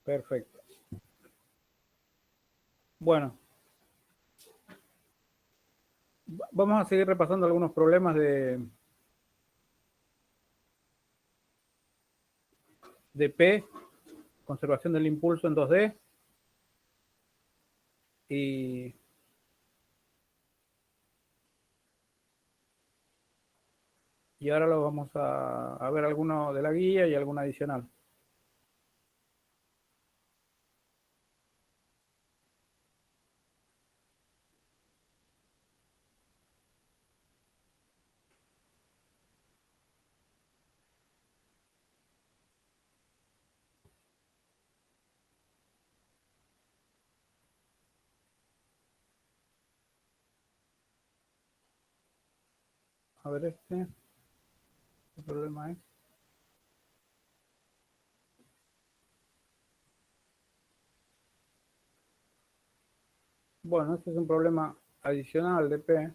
Perfecto. Bueno, vamos a seguir repasando algunos problemas de P, conservación del impulso en 2D. Y ahora lo vamos a ver alguno de la guía y alguno adicional. A ver ¿qué problema es? Bueno, este es un problema adicional de P.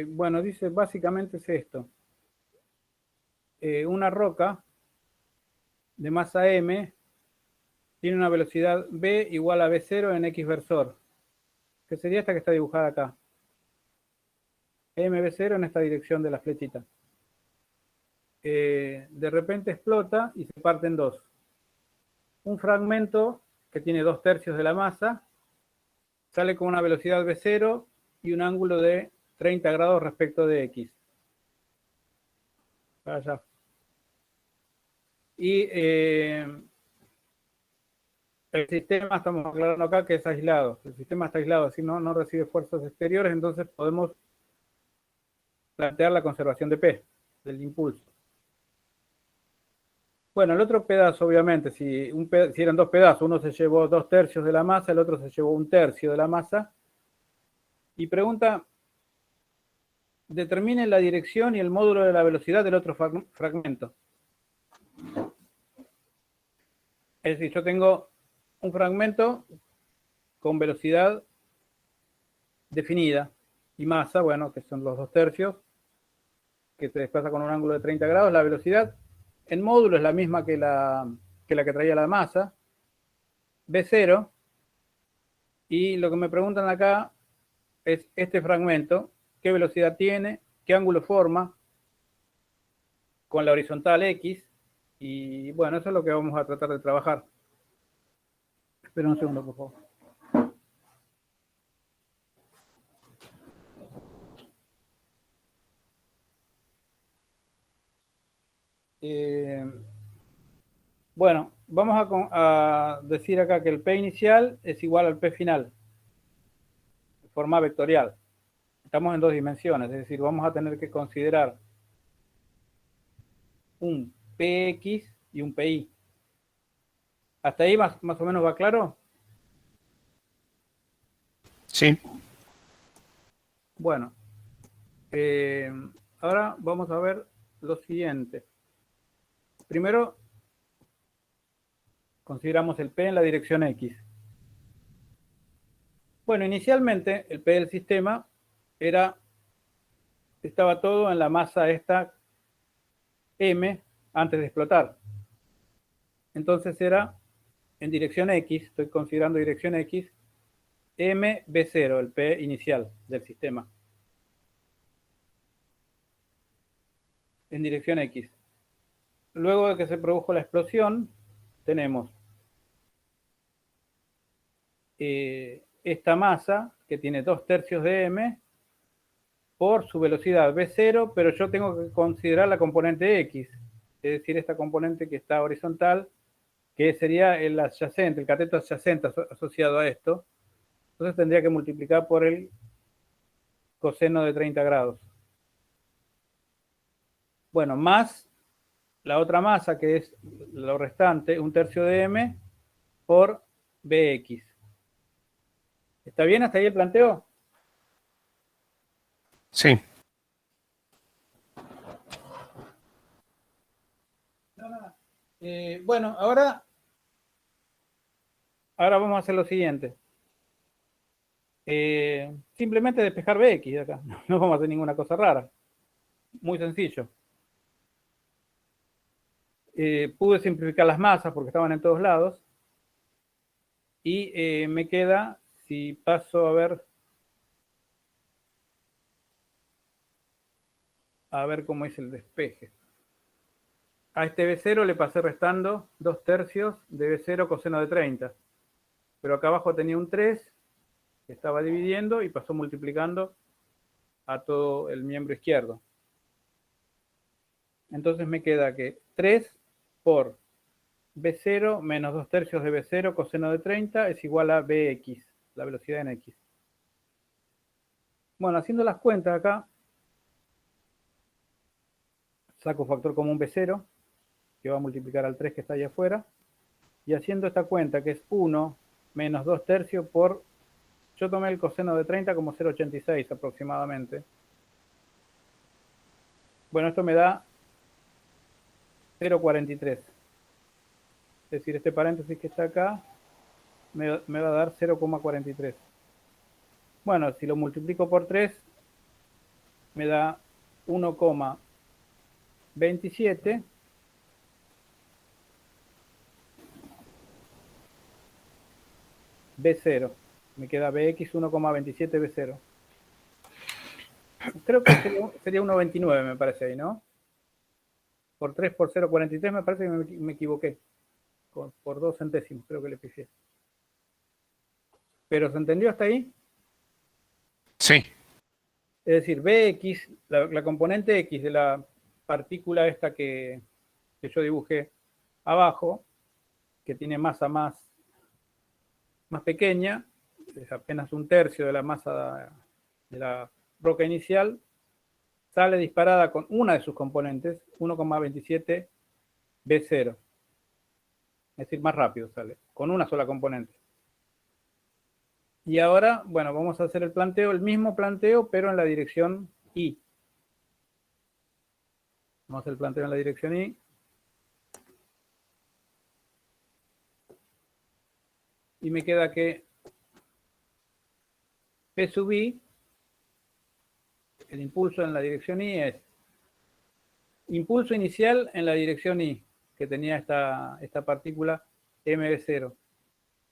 Bueno, dice básicamente es esto. Una roca de masa M tiene una velocidad V igual a V0 en X versor, que sería esta que está dibujada acá. MV0 en esta dirección de la flechita. De repente explota y se parte en dos. Un fragmento que tiene 2/3 de la masa sale con una velocidad V0 y un ángulo de 30 grados respecto de X. Para allá. Y el sistema, estamos aclarando acá que es aislado. El sistema está aislado, así no recibe fuerzas exteriores, entonces podemos plantear la conservación de P, del impulso. Bueno, el otro pedazo, obviamente, si eran dos pedazos, uno se llevó 2/3 de la masa, el otro se llevó 1/3 de la masa. Y pregunta, determine la dirección y el módulo de la velocidad del otro fragmento. Es decir, yo tengo un fragmento con velocidad definida y masa, bueno, que son los 2/3, que se desplaza con un ángulo de 30 grados. La velocidad en módulo es la misma que la que traía la masa, V0. Y lo que me preguntan acá es este fragmento, qué velocidad tiene, qué ángulo forma con la horizontal X. Y bueno, eso es lo que vamos a tratar de trabajar. Espera un segundo, por favor. Bueno, vamos a decir acá que el P inicial es igual al P final, de forma vectorial. Estamos en dos dimensiones, es decir, vamos a tener que considerar un Px y un Pi. ¿Hasta ahí más o menos va claro? Sí. Bueno, ahora vamos a ver lo siguiente. Primero, consideramos el P en la dirección X. Bueno, inicialmente el P del sistema estaba todo en la masa esta M antes de explotar. Entonces era en dirección X, estoy considerando dirección X, MV0, el P inicial del sistema. En dirección X. Luego de que se produjo la explosión, tenemos esta masa que tiene 2/3 de M por su velocidad V0, pero yo tengo que considerar la componente X, es decir, esta componente que está horizontal, que sería el adyacente, el cateto adyacente asociado a esto. Entonces tendría que multiplicar por el coseno de 30 grados. Bueno, más la otra masa, que es lo restante, 1/3 de M por Bx. ¿Está bien hasta ahí el planteo? Sí. Bueno, ahora vamos a hacer lo siguiente. Simplemente despejar Bx de acá. No vamos a hacer ninguna cosa rara. Muy sencillo. Pude simplificar las masas porque estaban en todos lados. Y me queda, si paso a ver cómo es el despeje. A este B0 le pasé restando 2/3 de B0 coseno de 30. Pero acá abajo tenía un 3 que estaba dividiendo y pasó multiplicando a todo el miembro izquierdo. Entonces me queda que 3 por B0 menos 2/3 de B0 coseno de 30 es igual a Bx, la velocidad en X. Bueno, haciendo las cuentas acá, saco factor común B0, que va a multiplicar al 3 que está ahí afuera, y haciendo esta cuenta, que es 1 menos 2/3 por, yo tomé el coseno de 30 como 0,86 aproximadamente. Bueno, esto me da 0,43. Es decir, este paréntesis que está acá me va a dar 0,43. Bueno, si lo multiplico por 3, me da 1,27 B0. Me queda Bx 1,27 B0. Creo que sería 1,29 me parece ahí, ¿no? Por 3 por 0,43 me parece que me equivoqué. Por 2 centésimos creo que le pifié. ¿Pero se entendió hasta ahí? Sí. Es decir, Bx, la componente X de la partícula esta que yo dibujé abajo, que tiene masa más pequeña, es apenas 1/3 de la masa de la roca inicial, sale disparada con una de sus componentes, 1,27 B0. Es decir, más rápido sale, con una sola componente. Y ahora, bueno, vamos a hacer el mismo planteo, pero en la dirección Y. Vamos a hacer el planteo en la dirección Y. Y me queda que P sub I, el impulso en la dirección Y es impulso inicial en la dirección Y, que tenía esta partícula MB0.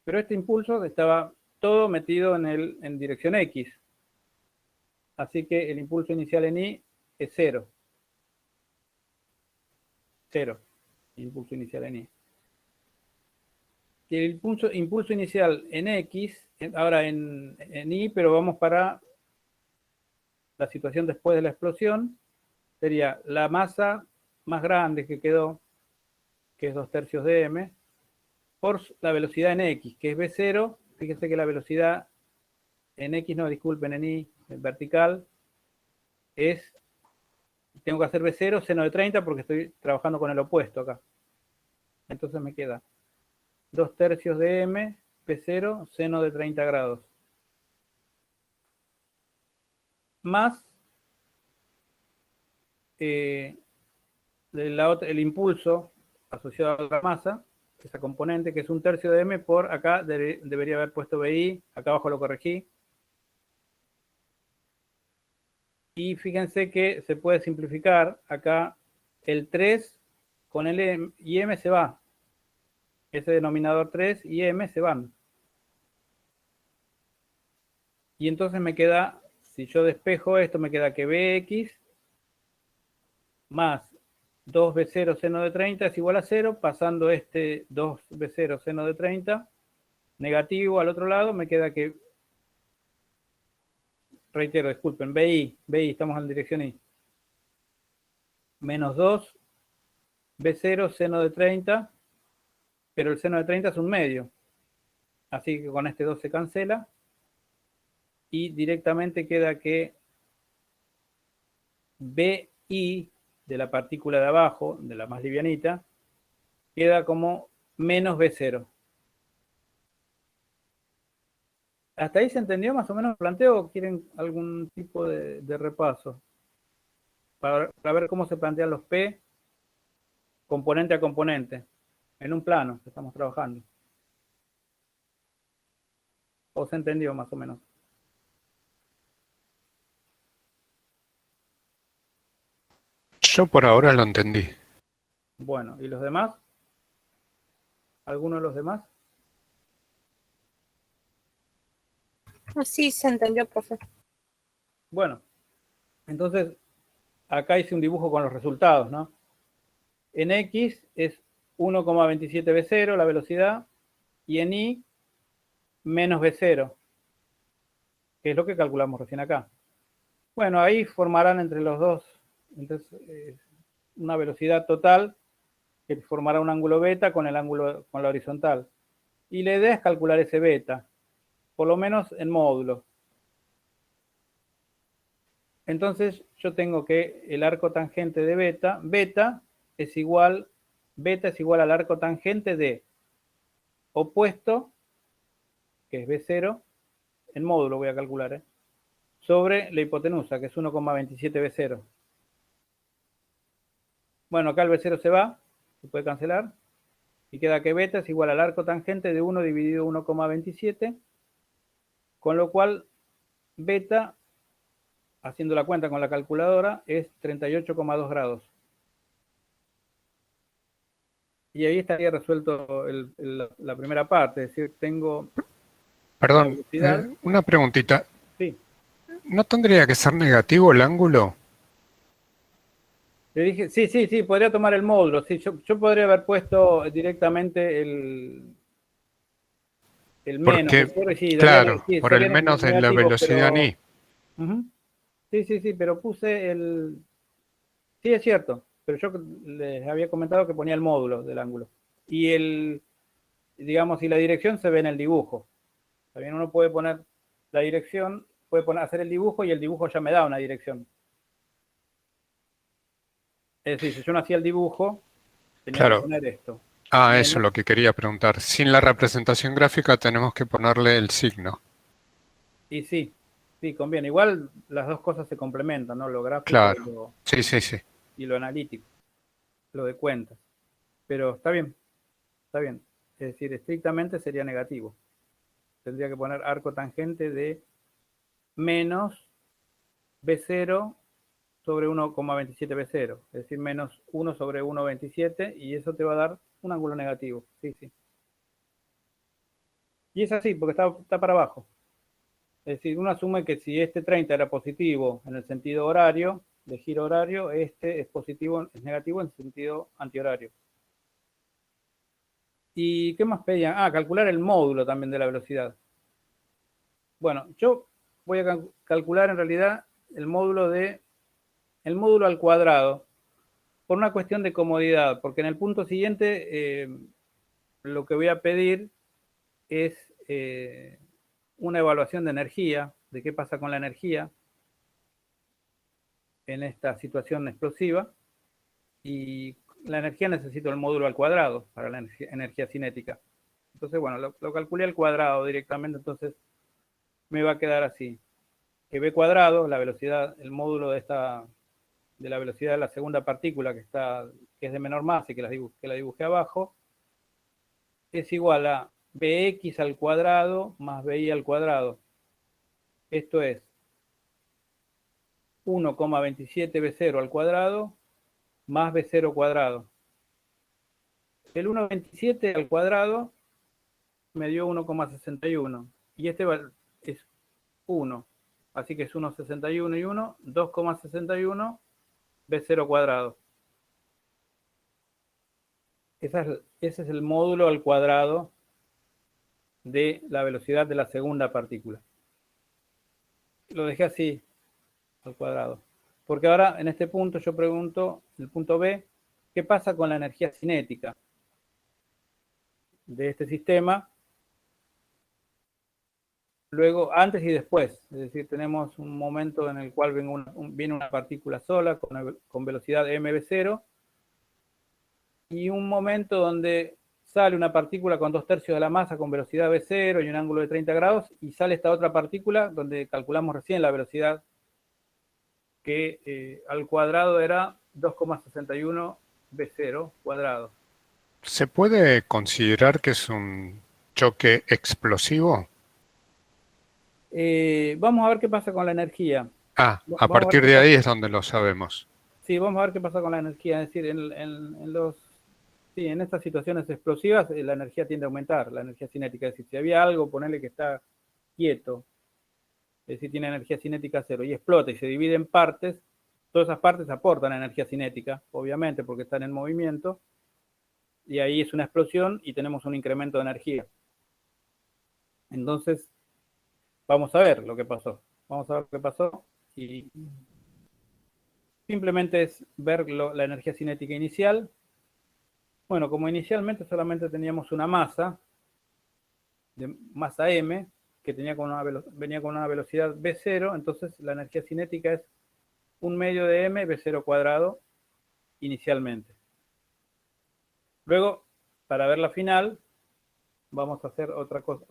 Pero este impulso estaba todo metido en dirección X. Así que el impulso inicial en Y es 0. 0. Impulso inicial en Y. Y el impulso inicial en X, ahora en Y, pero vamos para la situación después de la explosión, sería la masa más grande que quedó, que es 2/3 de m, por la velocidad en X, que es V0. Fíjense que la velocidad en X, no, disculpen, en Y, en vertical, es, tengo que hacer V0 seno de 30 porque estoy trabajando con el opuesto acá. Entonces me queda 2/3 de m, P0, seno de 30 grados. Más el impulso asociado a la masa, esa componente que es 1/3 de m por acá, debería haber puesto BI, acá abajo lo corregí. Y fíjense que se puede simplificar acá el 3 con el M y M se va. Ese denominador 3 y M se van. Y entonces me queda, si yo despejo esto, me queda que Bx más 2B0 seno de 30 es igual a 0, pasando este 2B0 seno de 30 negativo al otro lado, me queda que, reitero, disculpen, BI, estamos en dirección Y, menos 2 B0 seno de 30, pero el seno de 30 es un medio, así que con este 2 se cancela, y directamente queda que BI de la partícula de abajo, de la más livianita, queda como menos B0. ¿Hasta ahí se entendió más o menos el planteo o quieren algún tipo de repaso? Para ver cómo se plantean los P componente a componente, en un plano que estamos trabajando. ¿O se entendió más o menos? Yo por ahora lo entendí. Bueno, ¿y los demás? ¿Alguno de los demás? Sí, se entendió, profe. Bueno, entonces acá hice un dibujo con los resultados, ¿no? En X es 1,27 V0 la velocidad y en Y menos V0, que es lo que calculamos recién acá. Bueno, ahí formarán entre los dos entonces, una velocidad total que formará un ángulo beta con la horizontal. Y la idea es calcular ese beta, por lo menos en módulos. Entonces yo tengo que el arco tangente de beta es igual al arco tangente de opuesto, que es B0, en módulo voy a calcular, sobre la hipotenusa, que es 1,27 B0. Bueno, acá el B0 se puede cancelar, y queda que beta es igual al arco tangente de 1 dividido 1,27, con lo cual beta, haciendo la cuenta con la calculadora, es 38,2 grados. Y ahí estaría resuelto la primera parte, es decir, tengo... Perdón, una preguntita. Sí. ¿No tendría que ser negativo el ángulo? Le dije, sí, podría tomar el módulo. Sí, yo podría haber puesto directamente el menos. Porque, Sí, claro, sí, por el menos de la velocidad pero... ni. Sí, pero puse el... Sí, es cierto, pero yo les había comentado que ponía el módulo del ángulo. Y digamos, y la dirección se ve en el dibujo. También uno puede poner la dirección, hacer el dibujo y el dibujo ya me da una dirección. Es decir, si yo no hacía el dibujo, tenía que poner esto. Ah, eso es lo que quería preguntar. Sin la representación gráfica tenemos que ponerle el signo. Y sí, conviene. Igual las dos cosas se complementan, ¿no? Lo gráfico claro. Y lo analítico, lo de cuentas. Pero está bien. Es decir, estrictamente sería negativo. Tendría que poner arco tangente de menos B0 sobre 1,27 B0. Es decir, menos 1 sobre 1,27 y eso te va a dar un ángulo negativo. Sí. Y es así, porque está para abajo. Es decir, uno asume que si este 30 era positivo en el sentido horario, de giro horario, este es negativo en el sentido antihorario. ¿Y qué más pedían? Calcular el módulo también de la velocidad. Bueno, yo voy a calcular en realidad el módulo al cuadrado por una cuestión de comodidad, porque en el punto siguiente lo que voy a pedir es una evaluación de energía, de qué pasa con la energía en esta situación explosiva, y la energía necesito el módulo al cuadrado para la energía cinética. Entonces, bueno, lo calculé al cuadrado directamente, entonces me va a quedar así, que b cuadrado, la velocidad, el módulo de la velocidad de la segunda partícula que es de menor masa y que la dibujé abajo, es igual a bx al cuadrado más bi al cuadrado. Esto es 1,27 b0 al cuadrado más b0 cuadrado. El 1,27 al cuadrado me dio 1,61 y este es 1, así que es 1,61 y 1, 2,61 b0 cuadrado. Ese es el módulo al cuadrado de la velocidad de la segunda partícula. Lo dejé así, al cuadrado. Porque ahora, en este punto, yo pregunto, el punto B, ¿qué pasa con la energía cinética de este sistema? Luego, antes y después. Es decir, tenemos un momento en el cual viene una partícula sola con velocidad mv0 y un momento donde sale una partícula con 2/3 de la masa con velocidad v0 y un ángulo de 30 grados y sale esta otra partícula donde calculamos recién la velocidad que al cuadrado era 2,61 v0 cuadrado. ¿Se puede considerar que es un choque explosivo? Vamos a ver qué pasa con la energía. A partir de ahí es donde lo sabemos. sí, vamos a ver qué pasa con la energía. Es decir, en estas situaciones explosivas la energía tiende a aumentar, la energía cinética. Es decir, si había algo, ponerle que está quieto, es decir, tiene energía cinética cero y explota y se divide en partes, todas esas partes aportan energía cinética, obviamente, porque están en movimiento, y ahí es una explosión y tenemos un incremento de energía. Entonces, vamos a ver lo que pasó. Vamos a ver lo que pasó y simplemente es ver la energía cinética inicial. Bueno, como inicialmente solamente teníamos una masa, de masa m, que venía con una velocidad v0, entonces la energía cinética es 1/2 de m v0 cuadrado inicialmente. Luego, para ver la final, vamos a hacer otra cosa,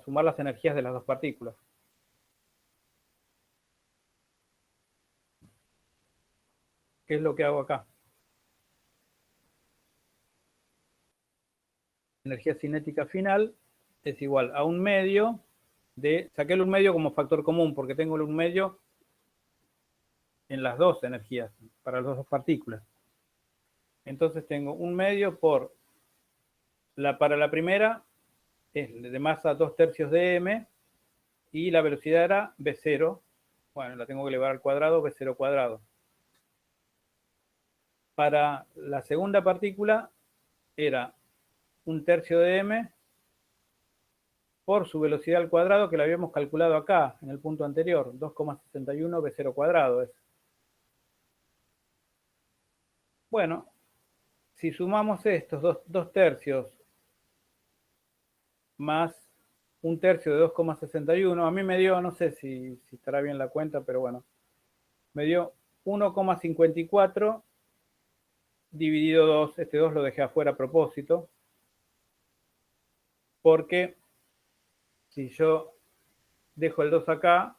sumar las energías de las dos partículas. ¿Qué es lo que hago acá? Energía cinética final es igual a 1/2 de, saqué el 1/2 como factor común, porque tengo el 1/2 en las dos energías, para las dos partículas. Entonces tengo 1/2 por, para la primera, es de masa 2/3 de m, y la velocidad era v0, bueno, la tengo que elevar al cuadrado, v0 cuadrado. Para la segunda partícula era 1/3 de m por su velocidad al cuadrado, que la habíamos calculado acá, en el punto anterior, 2,61 v0 cuadrado es. Bueno, si sumamos estos 2/3 más 1/3 de 2,61, a mí me dio, no sé si estará bien la cuenta, pero bueno, me dio 1,54 dividido 2, este 2 lo dejé afuera a propósito, porque si yo dejo el 2 acá,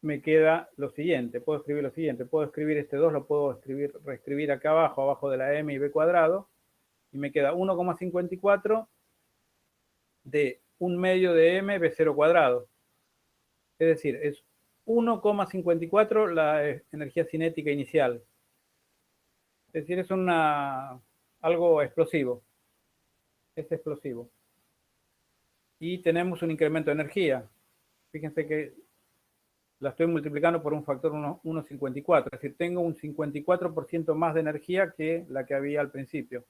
me queda lo siguiente, puedo escribir lo siguiente, puedo escribir este 2, lo puedo reescribir acá abajo de la m y b cuadrado, y me queda 1,54 de 1/2 de m v0 cuadrado. Es decir, es 1,54 la energía cinética inicial. Es decir, es algo explosivo. Es explosivo. Y tenemos un incremento de energía. Fíjense que la estoy multiplicando por un factor 1,54. Es decir, tengo un 54% más de energía que la que había al principio.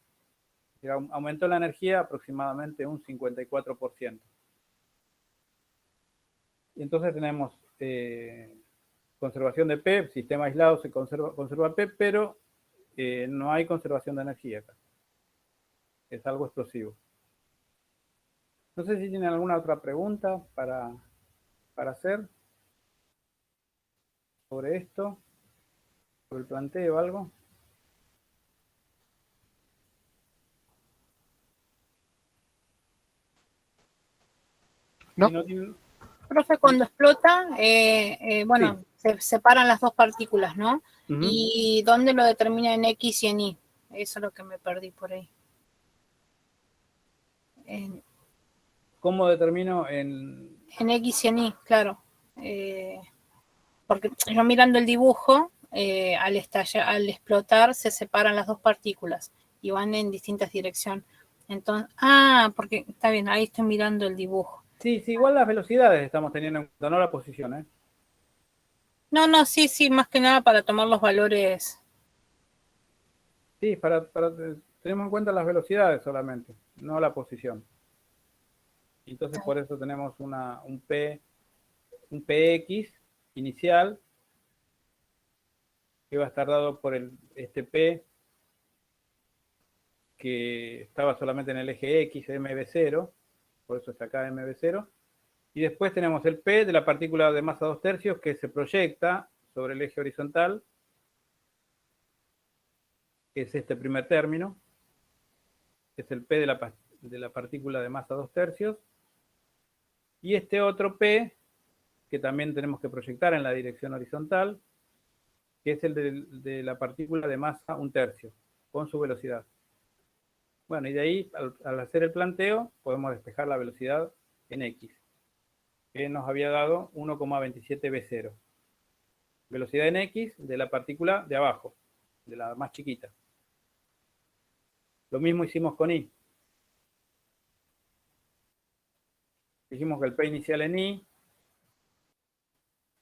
Aumentó la energía aproximadamente un 54%. Y entonces tenemos conservación de P, sistema aislado se conserva P, pero no hay conservación de energía acá. Es algo explosivo. No sé si tienen alguna otra pregunta para hacer sobre esto, sobre el planteo o algo. No. Si no tienen... Profe, cuando explota, bueno, Sí. se separan las dos partículas, ¿no? Uh-huh. ¿Y dónde lo determina en X y en Y? Eso es lo que me perdí por ahí. ¿Cómo determino en X y en Y, claro. Porque yo mirando el dibujo, al explotar se separan las dos partículas y van en distintas direcciones. Entonces, porque está bien, ahí estoy mirando el dibujo. Sí, igual las velocidades estamos teniendo en cuenta, no la posición, ¿eh? No, sí, más que nada para tomar los valores. Sí, tenemos en cuenta las velocidades solamente, no la posición. Entonces por eso tenemos un px inicial que va a estar dado por este p que estaba solamente en el eje x, mv0, por eso está acá mv0. Y después tenemos el P de la partícula de masa 2/3 que se proyecta sobre el eje horizontal, que es este primer término, que es el P de la partícula de masa 2/3. Y este otro P, que también tenemos que proyectar en la dirección horizontal, que es el de la partícula de masa 1/3, con su velocidad. Bueno, y de ahí, al hacer el planteo, podemos despejar la velocidad en X, que nos había dado 1,27 v0. velocidad en X de la partícula de abajo, de la más chiquita. Lo mismo hicimos con I. Dijimos que el P inicial en I,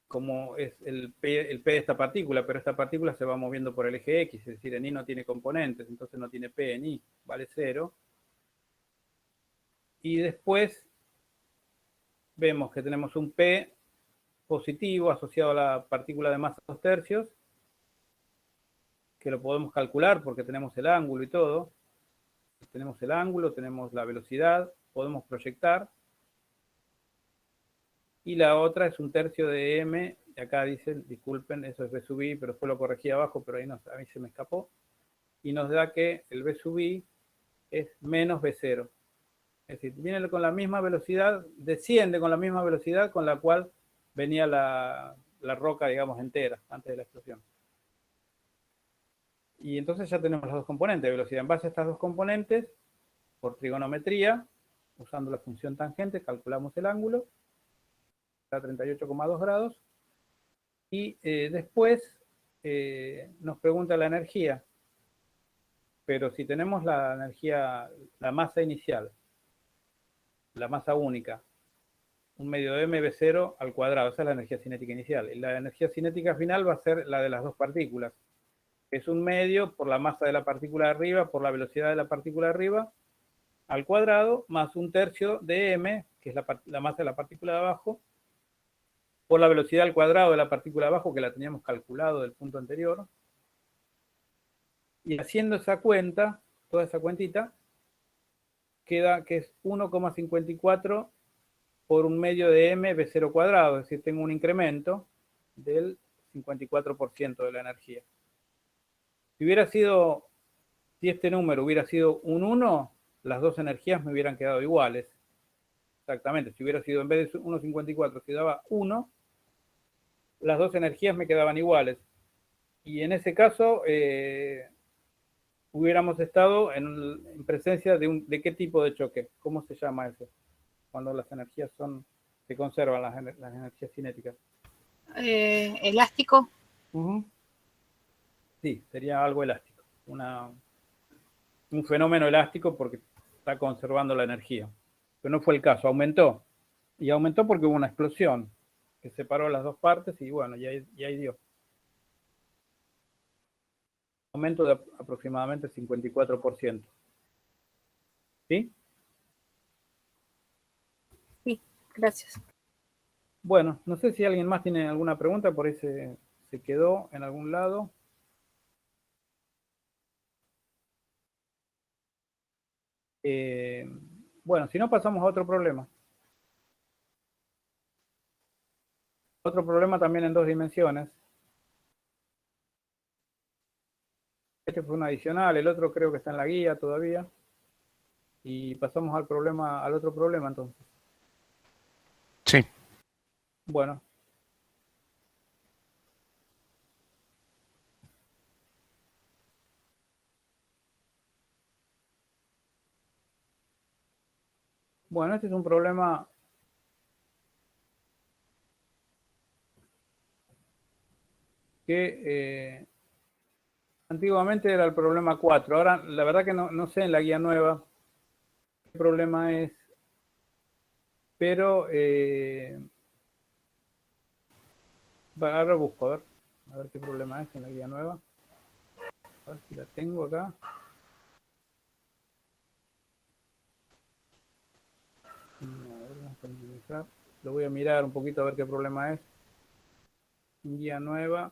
como es el P de esta partícula, pero esta partícula se va moviendo por el eje X, es decir, en I no tiene componentes, entonces no tiene P en I, vale 0. Y después vemos que tenemos un P positivo asociado a la partícula de masa 2/3, que lo podemos calcular porque tenemos el ángulo y todo. Tenemos el ángulo, tenemos la velocidad, podemos proyectar. Y la otra es 1/3 de m, y acá dicen, disculpen, eso es B sub i, pero después lo corregí abajo, pero ahí no, a mí se me escapó. Y nos da que el B sub i es menos B0. Es decir, viene con la misma velocidad, desciende con la misma velocidad con la cual venía la roca, digamos, entera, antes de la explosión. Y entonces ya tenemos las dos componentes de velocidad. En base a estas dos componentes, por trigonometría, usando la función tangente, calculamos el ángulo, a 38,2 grados, y después nos pregunta la energía. Pero si tenemos la energía, la masa inicial, la masa única, 1/2 de mv0 al cuadrado, esa es la energía cinética inicial. Y la energía cinética final va a ser la de las dos partículas. Es 1/2 por la masa de la partícula de arriba, por la velocidad de la partícula de arriba, al cuadrado, más 1/3 de m, que es la masa de la partícula de abajo, por la velocidad al cuadrado de la partícula de abajo, que la teníamos calculado del punto anterior. Y haciendo esa cuenta, toda esa cuentita, queda que es 1,54 por 1/2 de m v0 cuadrado, es decir, tengo un incremento del 54% de la energía. Si este número hubiera sido un 1, las dos energías me hubieran quedado iguales. Exactamente, si hubiera sido en vez de 1,54, si daba 1, las dos energías me quedaban iguales. Y en ese caso, hubiéramos estado en presencia de qué tipo de choque. ¿Cómo se llama eso? Cuando las energías se conservan, las energías cinéticas. Elástico. Sí, sería algo elástico. Un fenómeno elástico porque está conservando la energía. Pero no fue el caso, aumentó. Y aumentó porque hubo una explosión que separó las dos partes y bueno, y ahí dio. Aumento de aproximadamente 54%. ¿Sí? Sí, gracias. Bueno, no sé si alguien más tiene alguna pregunta, por ahí se quedó en algún lado. Bueno, si no, pasamos a otro problema. Otro problema también en 2 dimensiones. Este fue un adicional, el otro creo que está en la guía todavía. Y pasamos al otro problema entonces. Sí. Bueno. Bueno, este es un problema que antiguamente era el problema 4. Ahora, la verdad que no sé en la guía nueva qué problema es, pero ahora busco, a ver qué problema es en la guía nueva. A ver si la tengo acá. Lo voy a mirar un poquito a ver qué problema es. Guía nueva.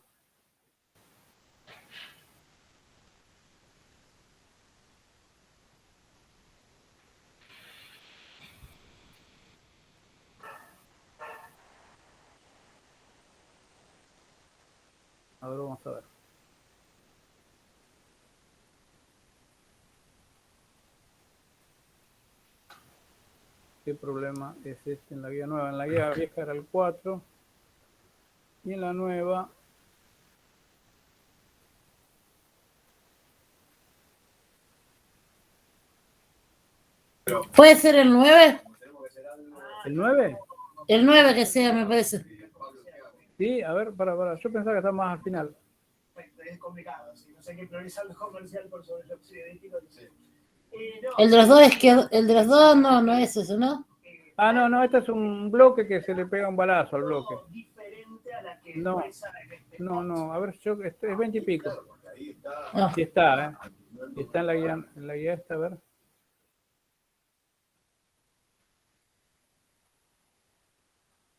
Ahora vamos a ver. ¿Qué problema es este en la guía nueva? En la guía vieja era el 4 y en la nueva ¿Puede ser el 9? ¿el 9? El 9 que sea, me parece. Sí, a ver, para. Yo pensaba que estaba más al final. Es complicado, si no sé qué priorizar lo comercial por sobre lo periodístico. Sí. El de los dos es que el de los dos no es eso, ¿no? Ah, no, este es un bloque que se le pega un balazo al bloque. No, no, a ver, es 20 y pico. Ah, Sí está, ¿eh? Está en la guía esta, a ver.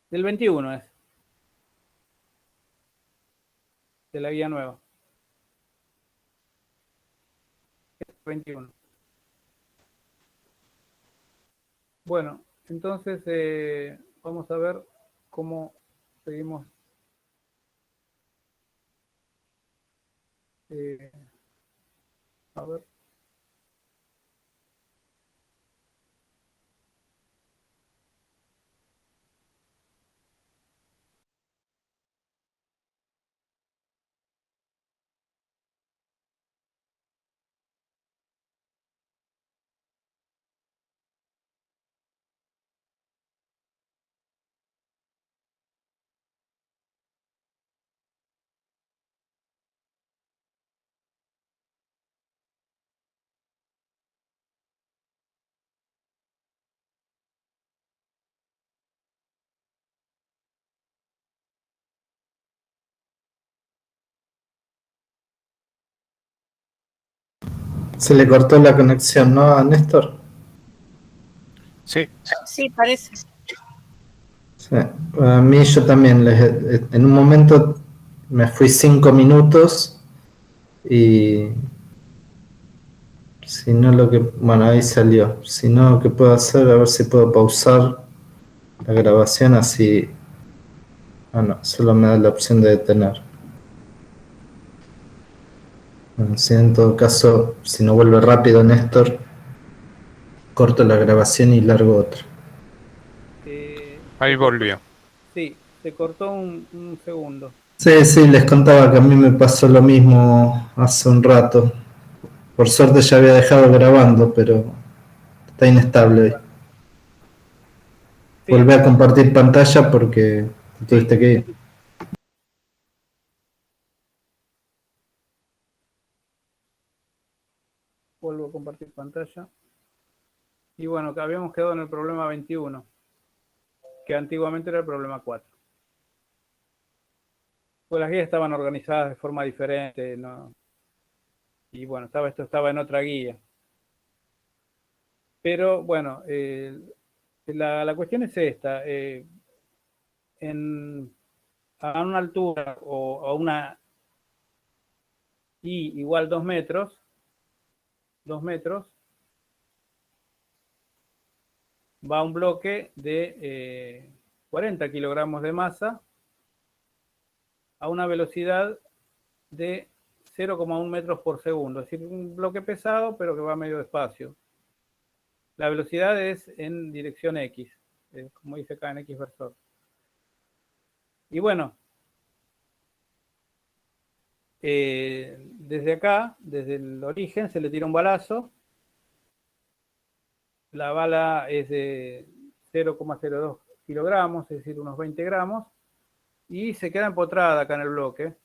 Del 21 es. De la guía nueva. 21. Bueno, entonces vamos a ver cómo seguimos. A ver. Se le cortó la conexión, ¿no, a Néstor? Sí, Sí, parece. Sí. A mí yo también, en un momento me fui 5 minutos y si no bueno, ahí salió. Si no, lo que puedo hacer, a ver si puedo pausar la grabación así. Ah, no, solo me da la opción de detener. Bueno, si en todo caso, si no vuelve rápido Néstor, corto la grabación y largo otra. ahí volvió. Sí, se cortó un segundo. Sí, les contaba que a mí me pasó lo mismo hace un rato. Por suerte ya había dejado grabando, pero está inestable hoy. Sí, Volví a compartir pantalla porque tuviste que ir. vuelvo a compartir pantalla. Y bueno, que habíamos quedado en el problema 21, que antiguamente era el problema 4. Pues las guías estaban organizadas de forma diferente, ¿no? Y bueno, esto estaba en otra guía. Pero bueno, la cuestión es esta. A una altura o a una I igual 2 metros, 2 metros, va un bloque de 40 kilogramos de masa a una velocidad de 0,1 metros por segundo. Es decir, un bloque pesado, pero que va medio despacio. La velocidad es en dirección X, como dice acá en X versor. Y bueno, desde acá, desde el origen, se le tira un balazo. La bala es de 0,02 kilogramos, es decir, unos 20 gramos, y se queda empotrada acá en el bloque.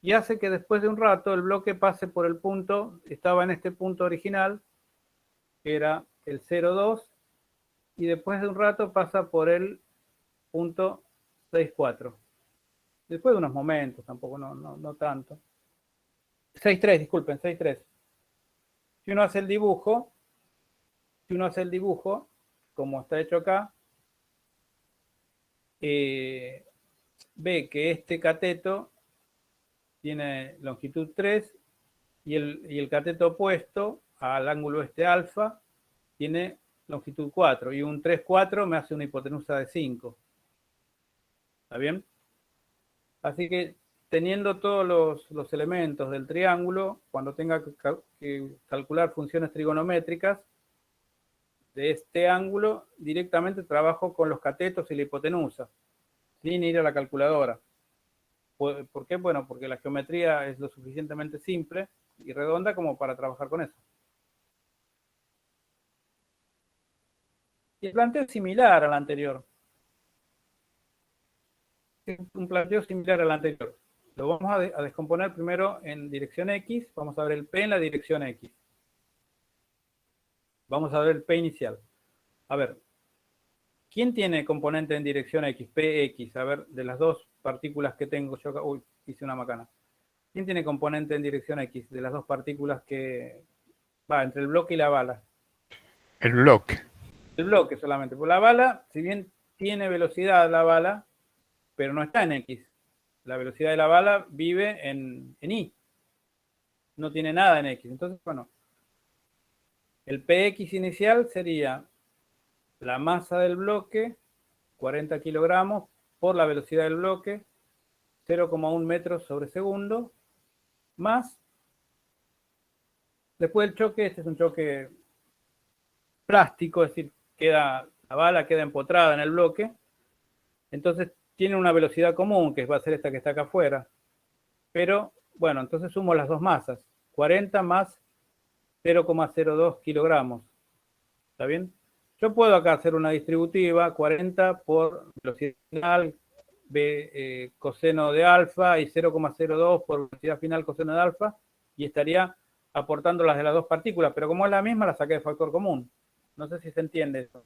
Y hace que después de un rato el bloque pase por el punto, estaba en este punto original, que era el 0,2, y después de un rato pasa por el punto 6,4. Después de unos momentos, tampoco no tanto. 6,3, disculpen, 6,3. Si uno hace el dibujo, como está hecho acá, ve que este cateto tiene longitud 3 y el cateto opuesto al ángulo este alfa tiene longitud 4 y un 3,4 me hace una hipotenusa de 5. ¿Está bien? Así que teniendo todos los elementos del triángulo, cuando tenga que calcular funciones trigonométricas de este ángulo, directamente trabajo con los catetos y la hipotenusa, sin ir a la calculadora. ¿Por qué? Bueno, porque la geometría es lo suficientemente simple y redonda como para trabajar con eso. Y el planteo es similar al anterior. es un planteo similar al anterior. Lo vamos a descomponer primero en dirección X. Vamos a ver el P en la dirección X. Vamos a ver el P inicial. A ver, ¿quién tiene componente en dirección X? PX. A ver, de las dos partículas que tengo yo acá. Uy, hice una macana. ¿Quién tiene componente en dirección X? De las dos partículas que va entre el bloque y la bala. El bloque. El bloque solamente. Pues la bala, si bien tiene velocidad la bala, pero no está en X. La velocidad de la bala vive en Y. No tiene nada en X. Entonces, bueno, el PX inicial sería la masa del bloque, 40 kilogramos, por la velocidad del bloque, 0,1 metros sobre segundo, más, después del choque, este es un choque plástico, es decir, la bala queda empotrada en el bloque, entonces tiene una velocidad común, que va a ser esta que está acá afuera, pero, bueno, entonces sumo las dos masas, 40 más 0,02 kilogramos, ¿está bien? Yo puedo acá hacer una distributiva, 40 por velocidad final, coseno de alfa, y 0,02 por velocidad final coseno de alfa, y estaría aportando las de las dos partículas, pero como es la misma, la saqué de factor común. No sé si se entiende eso.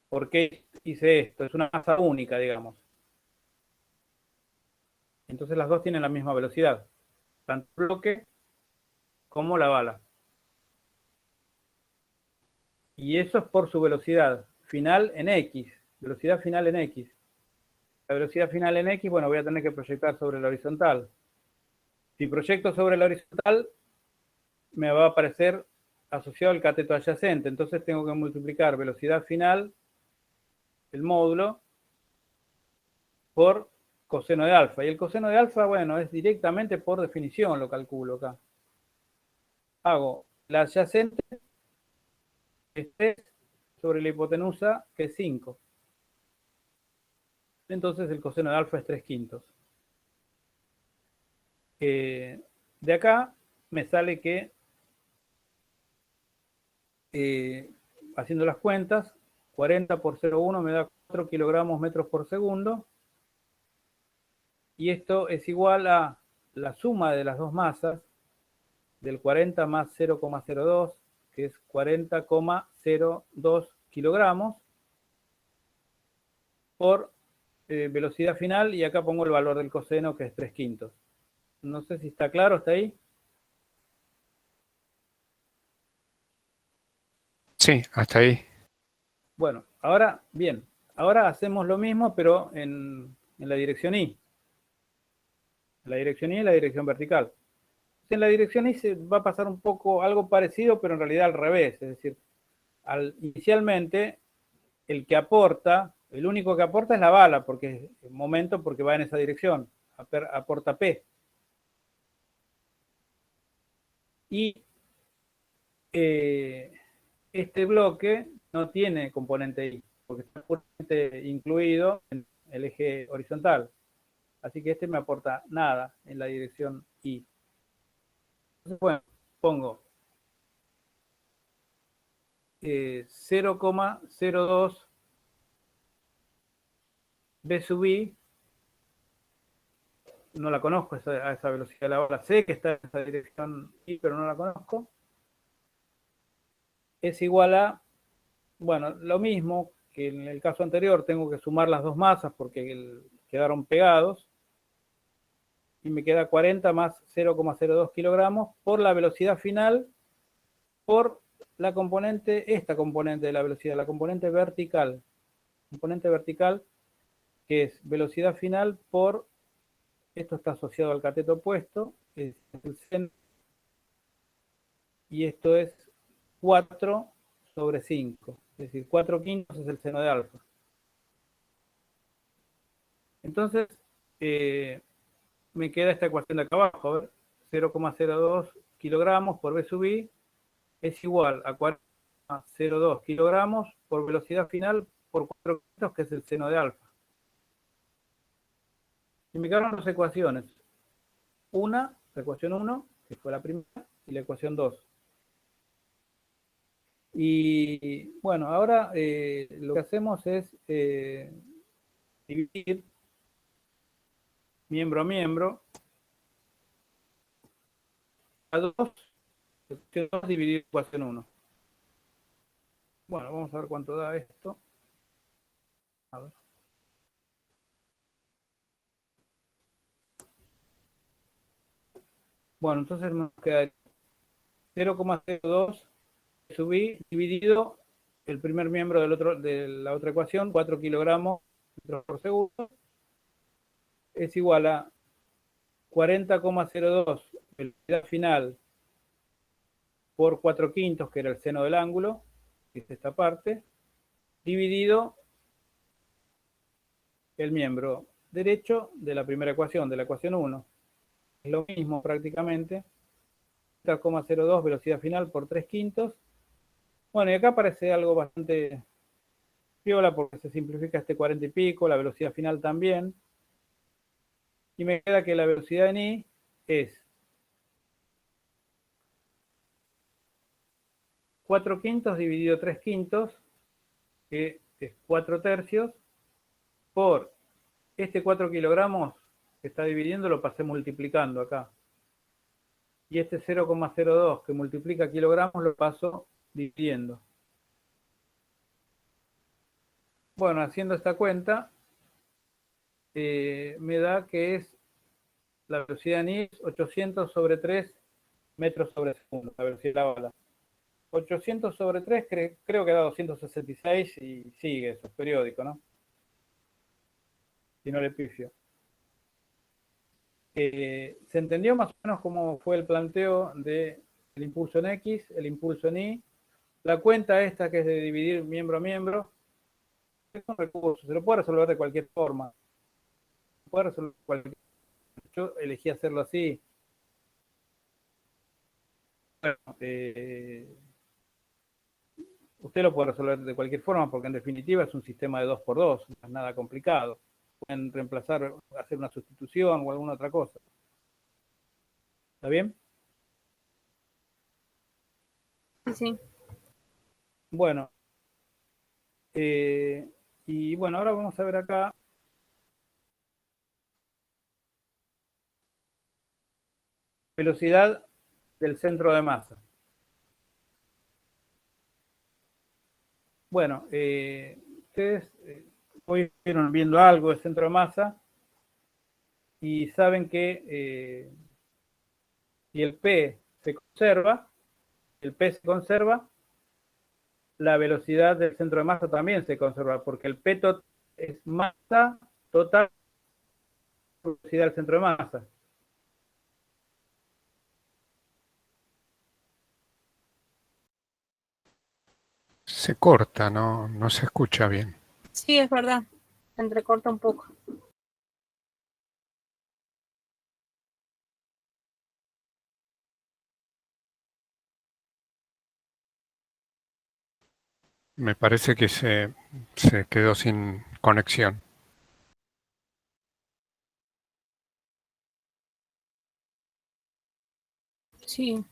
¿Por qué hice esto? Es una masa única, digamos. Entonces las dos tienen la misma velocidad, tanto el bloque como la bala. Y eso es por su velocidad final en X. Velocidad final en X. La velocidad final en X, bueno, voy a tener que proyectar sobre la horizontal. Si proyecto sobre la horizontal, me va a aparecer asociado al cateto adyacente. Entonces tengo que multiplicar velocidad final, el módulo, por coseno de alfa. Y el coseno de alfa, bueno, es directamente por definición, lo calculo acá. Hago la adyacente, que es 3, sobre la hipotenusa, que es 5. Entonces el coseno de alfa es 3/5. De acá me sale que, haciendo las cuentas, 40 por 0,1 me da 4 kilogramos metros por segundo. Y esto es igual a la suma de las dos masas, del 40 más 0,02, que es 40,02 kilogramos, por velocidad final, y acá pongo el valor del coseno, que es 3/5. No sé si está claro, ¿está ahí? Sí, hasta ahí. Bueno, ahora, bien, ahora hacemos lo mismo, pero en la dirección Y. La dirección Y y la dirección vertical. En la dirección Y se va a pasar un poco algo parecido, pero en realidad al revés. Es decir, inicialmente, el que aporta, el único que aporta es la bala, porque es momento, porque va en esa dirección. Aporta P. Y este bloque no tiene componente Y, porque está puramente incluido en el eje horizontal. Así que este me aporta nada en la dirección Y. Entonces, bueno, pongo 0,02 B sub I. No la conozco a esa velocidad de la bala. Sé que está en esa dirección I, pero no la conozco. Es igual a, bueno, lo mismo que en el caso anterior. Tengo que sumar las dos masas porque quedaron pegados. Y me queda 40 más 0,02 kilogramos por la velocidad final, por la componente, esta componente de la velocidad, la componente vertical. Componente vertical, que es velocidad final por, esto está asociado al cateto opuesto, es el seno, y esto es 4 sobre 5. Es decir, 4/5 es el seno de alfa. Entonces, me queda esta ecuación de acá abajo, a ver, 0,02 kilogramos por B sub I es igual a 4,02 kilogramos por velocidad final por 4/5, que es el seno de alfa. Y me quedaron dos ecuaciones. La ecuación 1, que fue la primera, y la ecuación 2. Y bueno, ahora lo que hacemos es dividir miembro a miembro a 2, ecuación 2 dividido ecuación 1. Bueno, vamos a ver cuánto da esto. A ver. Bueno, entonces nos queda 0,02 subí dividido el primer miembro de la otra ecuación, 4 kilogramos metros por segundo, es igual a 40,02 velocidad final por 4 quintos, que era el seno del ángulo, que es esta parte, dividido el miembro derecho de la primera ecuación, de la ecuación 1. Es lo mismo prácticamente, 40,02 velocidad final por 3 quintos. Bueno, y acá aparece algo bastante piola porque se simplifica este 40 y pico, la velocidad final también. Y me queda que la velocidad en I es 4 quintos dividido 3 quintos, que es 4 tercios, por este 4 kilogramos que está dividiendo, lo pasé multiplicando acá. Y este 0,02 que multiplica kilogramos lo paso dividiendo. Bueno, haciendo esta cuenta, me da que es la velocidad en I es 800 sobre 3 metros sobre segundo, la velocidad de la bala. 800 sobre 3 creo que da 266 y sigue, eso es periódico, ¿no? Si no le pifio. ¿Se entendió más o menos cómo fue el planteo del impulso en X, el impulso en Y? La cuenta esta que es de dividir miembro a miembro, es un recurso, se lo puede resolver de cualquier forma. Yo elegí hacerlo así. Bueno, usted lo puede resolver de cualquier forma porque en definitiva es un sistema de 2×2, no es nada complicado. Pueden reemplazar, hacer una sustitución o alguna otra cosa. ¿Está bien? Sí. Bueno. Y bueno, ahora vamos a ver acá. Velocidad del centro de masa. Bueno, ustedes hoy vieron viendo algo de centro de masa y saben que si el P se conserva, la velocidad del centro de masa también se conserva, porque el P es masa total velocidad del centro de masa. Se corta, no se escucha bien. Sí, es verdad. Se entrecorta un poco. Me parece que se quedó sin conexión. Sí.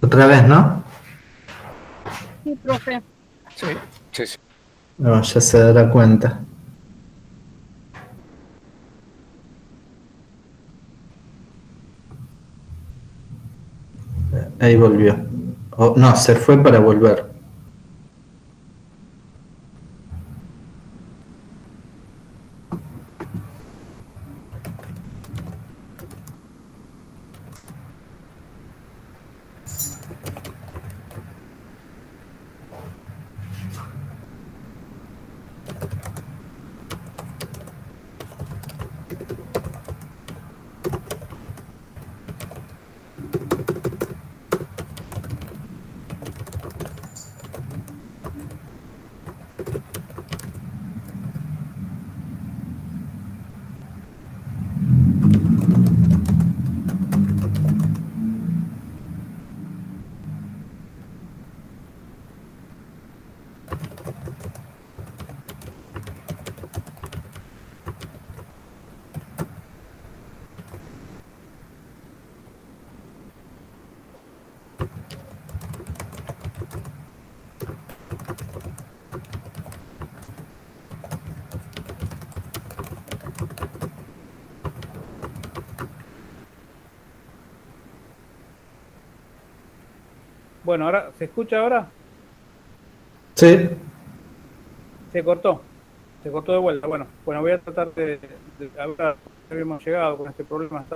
Otra vez, ¿no? Sí, profe. Sí, sí, sí. No, ya se dará cuenta. Ahí volvió. Oh, no, se fue para volver. Bueno, ahora, ¿se escucha ahora? Sí, Se cortó de vuelta. Bueno, voy a tratar de ahora habíamos llegado con este problema.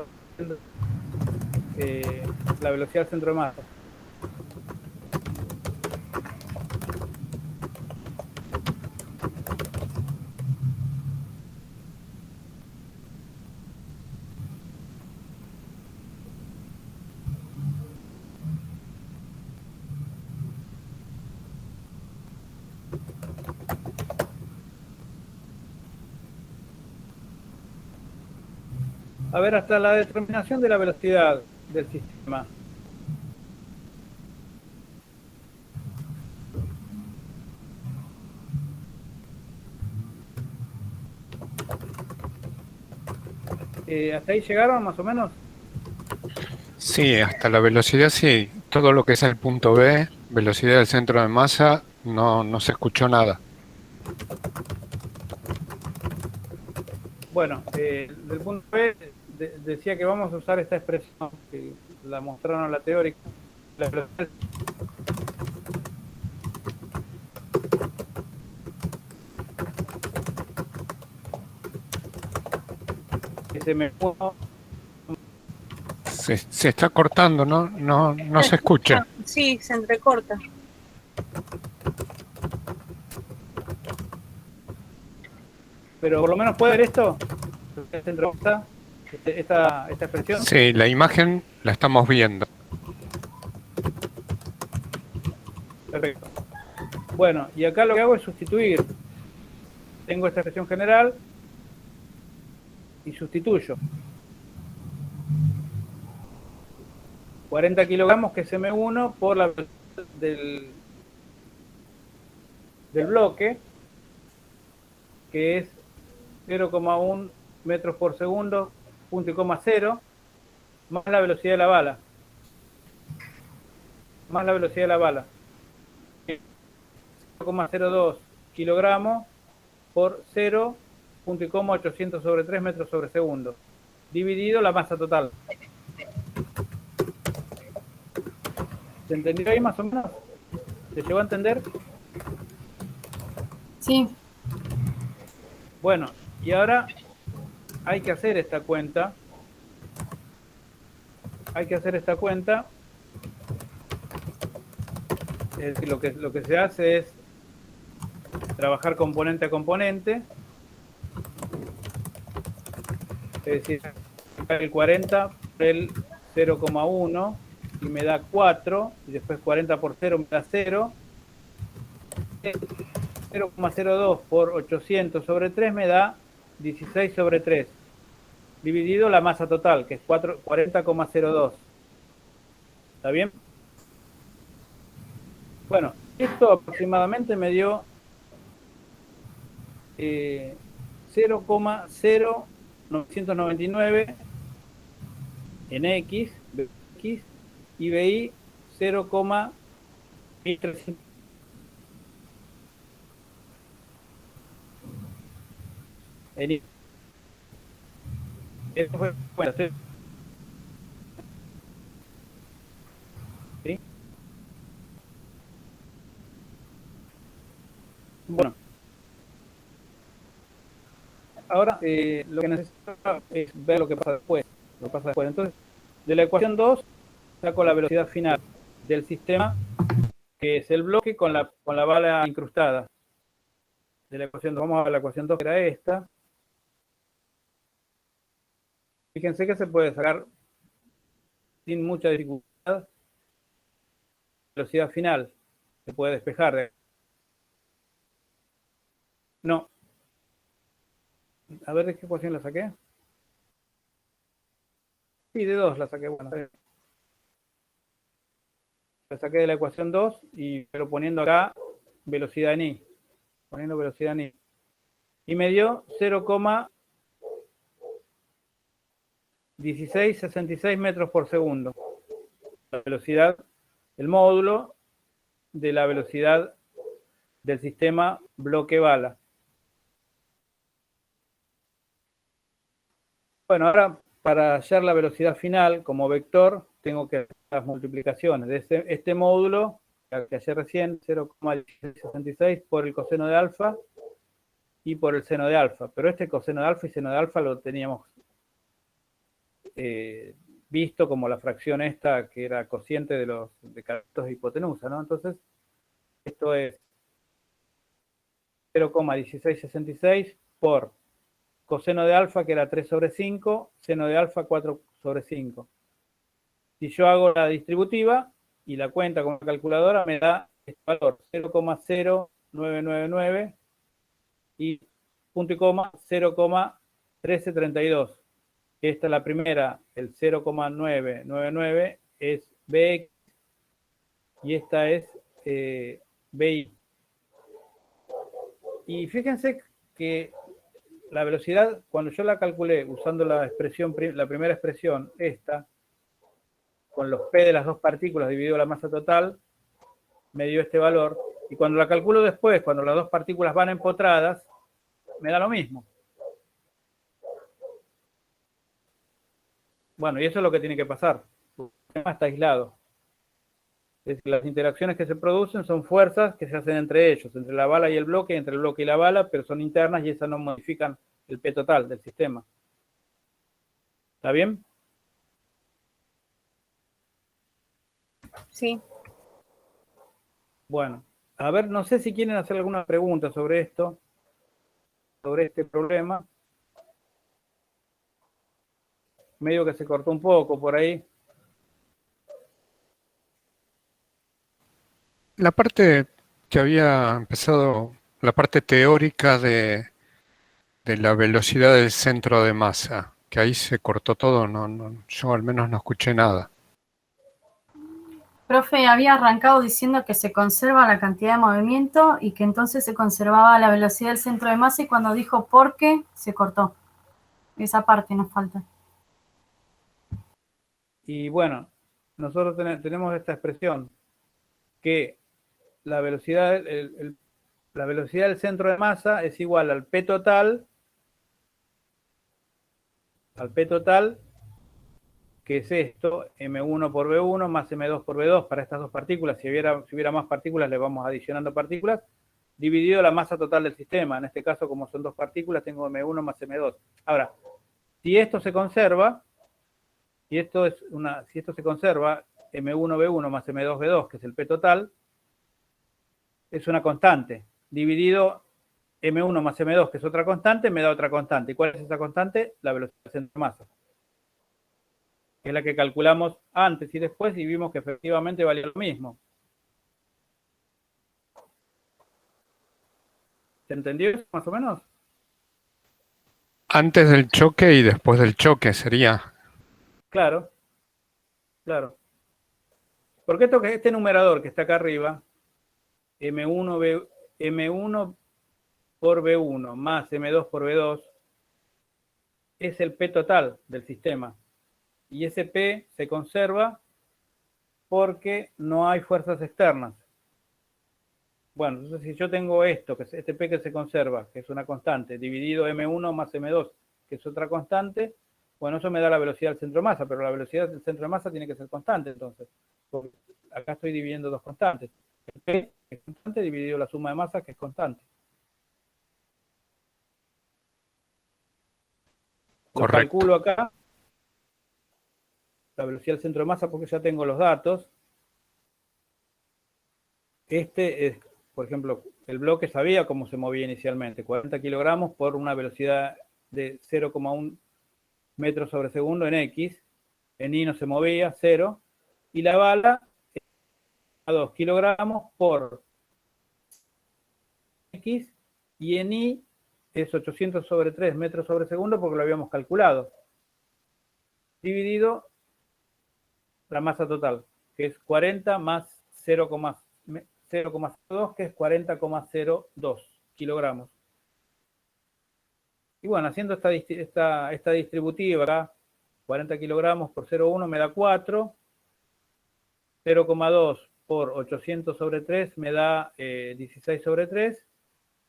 Está la velocidad del centro de masa. A ver, hasta la determinación de la velocidad del sistema. ¿Hasta ahí llegaron más o menos? Sí, hasta la velocidad sí. Todo lo que es el punto B, velocidad del centro de masa, no se escuchó nada. Bueno, del punto B decía que vamos a usar esta expresión que la mostraron en la teórica. La velocidad que se me Se está cortando, no se escucha. Sí, se entrecorta. pero por lo menos puede ver esto. Esta expresión. Sí, la imagen la estamos viendo. Perfecto. Bueno, y acá lo que hago es sustituir. Tengo esta expresión general y sustituyo. 40 kilogramos, que es M1, por la velocidad del bloque, que es 0,1 metros por segundo, punto y coma 0, más la velocidad de la bala. Más la velocidad de la bala. 0,02 kilogramos por 0, punto y coma 800 sobre 3 metros sobre segundo, dividido la masa total. ¿Se entendió ahí más o menos? ¿Se llegó a entender? Sí. Bueno, y ahora hay que hacer esta cuenta. Hay que hacer esta cuenta. Es decir, lo que se hace es trabajar componente a componente. Es decir, el 40 por el 0,1 y me da 4, y después 40 por 0 me da 0. 0,02 por 800 sobre 3 me da 16 sobre 3, dividido la masa total, que es 40,02. ¿Está bien? Bueno, esto aproximadamente me dio 0,0999 en X, y BI 0,1300. Eso fue bueno, ¿sí? Bueno, ahora lo que necesito es ver lo que pasa después. Entonces, de la ecuación 2 saco la velocidad final del sistema, que es el bloque con la bala incrustada. De la ecuación 2, vamos a ver la ecuación 2, que era esta. Fíjense que se puede sacar sin mucha dificultad. Velocidad final se puede despejar. No. A ver, ¿de qué ecuación la saqué? Sí, de 2 la saqué. Bueno, la saqué de la ecuación 2, pero poniendo acá velocidad en I. Poniendo velocidad en I. Y me dio 0,1666 metros por segundo. La velocidad, el módulo de la velocidad del sistema bloque bala. Bueno, ahora para hallar la velocidad final como vector, tengo que hacer las multiplicaciones de este módulo, que hallé recién, 0,1666 por el coseno de alfa y por el seno de alfa. Pero este coseno de alfa y seno de alfa lo teníamos visto como la fracción esta que era cociente de catetos de hipotenusa, ¿no? Entonces, esto es 0,1666 por coseno de alfa, que era 3 sobre 5, seno de alfa 4 sobre 5. Si yo hago la distributiva y la cuenta con la calculadora, me da este valor, 0,0999 y punto y coma 0,1332. Esta es la primera, el 0,999 es BX y esta es BI. Y fíjense que la velocidad, cuando yo la calculé usando la expresión, la primera expresión, esta, con los P de las dos partículas dividido la masa total, me dio este valor. Y cuando la calculo después, cuando las dos partículas van empotradas, me da lo mismo. Bueno, y eso es lo que tiene que pasar. El sistema está aislado. Es decir, las interacciones que se producen son fuerzas que se hacen entre ellos, entre la bala y el bloque, entre el bloque y la bala, pero son internas y esas no modifican el P total del sistema. ¿Está bien? Sí. Bueno, a ver, no sé si quieren hacer alguna pregunta sobre esto, sobre este problema. Medio que se cortó un poco por ahí. La parte que había empezado, la parte teórica de la velocidad del centro de masa, que ahí se cortó todo, yo al menos no escuché nada. Profe, había arrancado diciendo que se conserva la cantidad de movimiento y que entonces se conservaba la velocidad del centro de masa, y cuando dijo por qué, se cortó. Esa parte nos falta. Y bueno, nosotros tenemos esta expresión, que la velocidad, la velocidad del centro de masa es igual al P total, que es esto, M1 por B1 más M2 por B2 para estas dos partículas. Si hubiera más partículas, le vamos adicionando partículas, dividido la masa total del sistema. En este caso, como son dos partículas, tengo M1 más M2. Ahora, si esto se conserva, si esto se conserva, M1B1 más M2B2, que es el P total, es una constante. Dividido M1 más M2, que es otra constante, me da otra constante. ¿Y cuál es esa constante? La velocidad del centro de masa. Es la que calculamos antes y después y vimos que efectivamente valía lo mismo. ¿Se entendió eso más o menos? Antes del choque y después del choque sería. Claro, claro. Porque este numerador que está acá arriba, M1 por B1 más M2 por B2, es el P total del sistema. Y ese P se conserva porque no hay fuerzas externas. Bueno, entonces si yo tengo esto, que es este P que se conserva, que es una constante, dividido M1 más M2, que es otra constante, bueno, eso me da la velocidad del centro de masa, pero la velocidad del centro de masa tiene que ser constante, entonces. Porque acá estoy dividiendo dos constantes. El P es constante dividido la suma de masa, que es constante. Lo Correcto. calculo acá, la velocidad del centro de masa, porque ya tengo los datos. Este es, por ejemplo, el bloque sabía cómo se movía inicialmente, 40 kilogramos por una velocidad de 0,1 metros sobre segundo en X, en Y no se movía, 0, y la bala a 2 kilogramos por X, y en Y es 800 sobre 3 metros sobre segundo porque lo habíamos calculado, dividido la masa total, que es 40 más 0,02, que es 40,02 kilogramos. Y bueno, haciendo esta distributiva acá, 40 kilogramos por 0,1 me da 4, 0,2 por 800 sobre 3 me da 16 sobre 3,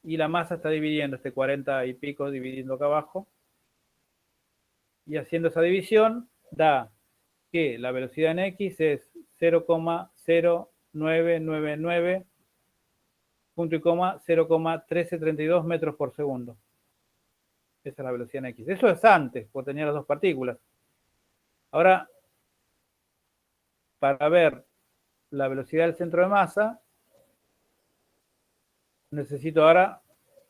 y la masa está dividiendo este 40 y pico, dividiendo acá abajo, Y haciendo esa división da que la velocidad en X es 0,0999 punto y coma 0,1332 metros por segundo. Esa es la velocidad en X. Eso es antes, porque tenía las dos partículas. Ahora, para ver la velocidad del centro de masa, necesito ahora,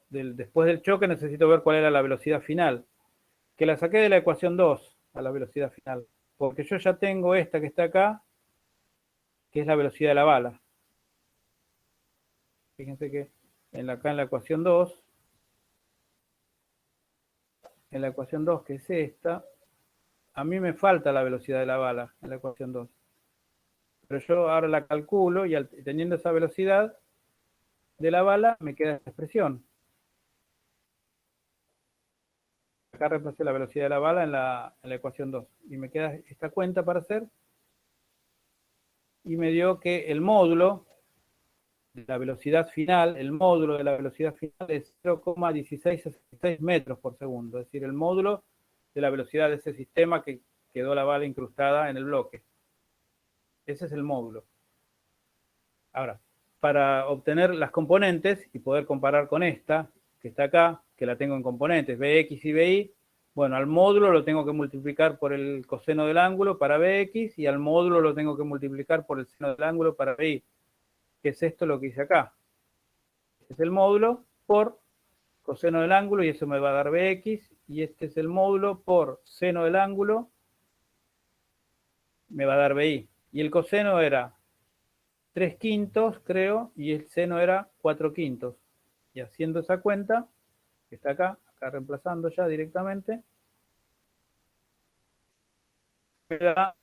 después del choque, necesito ver cuál era la velocidad final. Que la saqué de la ecuación 2 a la velocidad final. Porque yo ya tengo esta que está acá, que es la velocidad de la bala. Fíjense que acá en la ecuación 2, que es esta, a mí me falta la velocidad de la bala en la ecuación 2. Pero yo ahora la calculo y teniendo esa velocidad de la bala, me queda esta expresión. Acá reemplacé la velocidad de la bala en la ecuación 2. Y me queda esta cuenta para hacer. Y me dio que el módulo de la velocidad final, es 0,1666 metros por segundo. Es decir, el módulo de la velocidad de ese sistema que quedó la bala incrustada en el bloque. Ese es el módulo. Ahora, para obtener las componentes y poder comparar con esta, que está acá, que la tengo en componentes, Bx y Bi, bueno, al módulo lo tengo que multiplicar por el coseno del ángulo para Bx y al módulo lo tengo que multiplicar por el seno del ángulo para Bi. Que es esto lo que hice acá. Este es el módulo por coseno del ángulo y eso me va a dar Bx, y este es el módulo por seno del ángulo, me va a dar Bi. Y el coseno era 3/5, creo, y el seno era 4/5. Y haciendo esa cuenta, que está acá reemplazando ya directamente, me da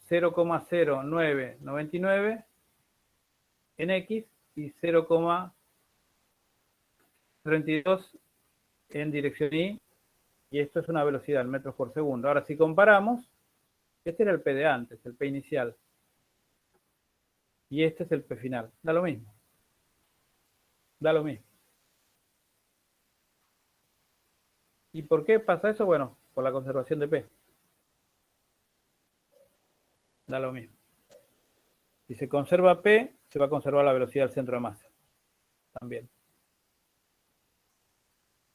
0,0999 en X y 0,32 en dirección Y, y esto es una velocidad en metros por segundo. Ahora, si comparamos, este era el P de antes, el P inicial, y este es el P final. Da lo mismo. Da lo mismo. ¿Y por qué pasa eso? Bueno, por la conservación de P. Da lo mismo. Si se conserva P, se va a conservar la velocidad del centro de masa. También.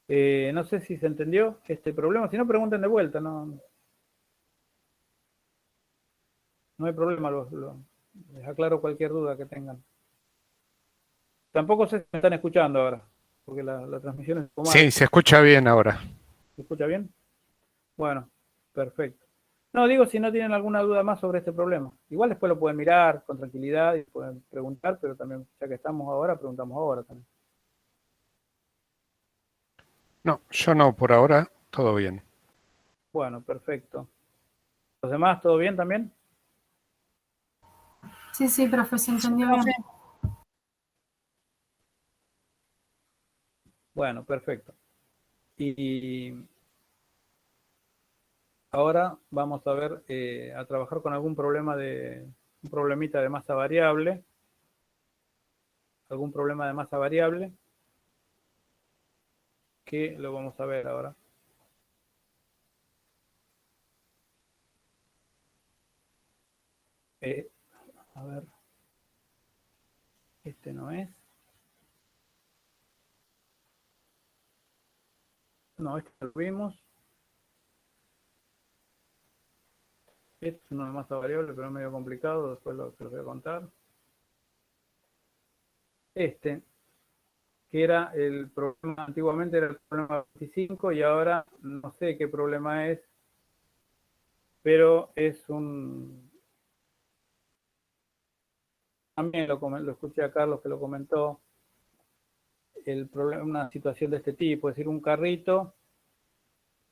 No sé si se entendió este problema. Si no, pregunten de vuelta. No hay problema. Les aclaro cualquier duda que tengan. Tampoco sé si me están escuchando ahora, porque la transmisión es un poco Sí, mal. se escucha bien ahora. ¿Se escucha bien? Bueno, perfecto. No, digo si no tienen alguna duda más sobre este problema. Igual después lo pueden mirar con tranquilidad y pueden preguntar, pero también, ya que estamos ahora, preguntamos ahora también. No, yo no, por ahora, todo bien. Bueno, perfecto. ¿Los demás, todo bien también? Sí, sí, profe, se entendió Profe, bien. Bueno, perfecto. Y ahora vamos a ver, a trabajar con un problemita de masa variable. Algún problema de masa variable que lo vamos a ver ahora. A ver. Este no es. No, este lo vimos. Este es uno de masa variable, pero es medio complicado. Después se lo voy a contar. Este, que era el problema, antiguamente era el problema 25 y ahora no sé qué problema es, pero es también lo escuché a Carlos que lo comentó, el problema, una situación de este tipo, es decir, un carrito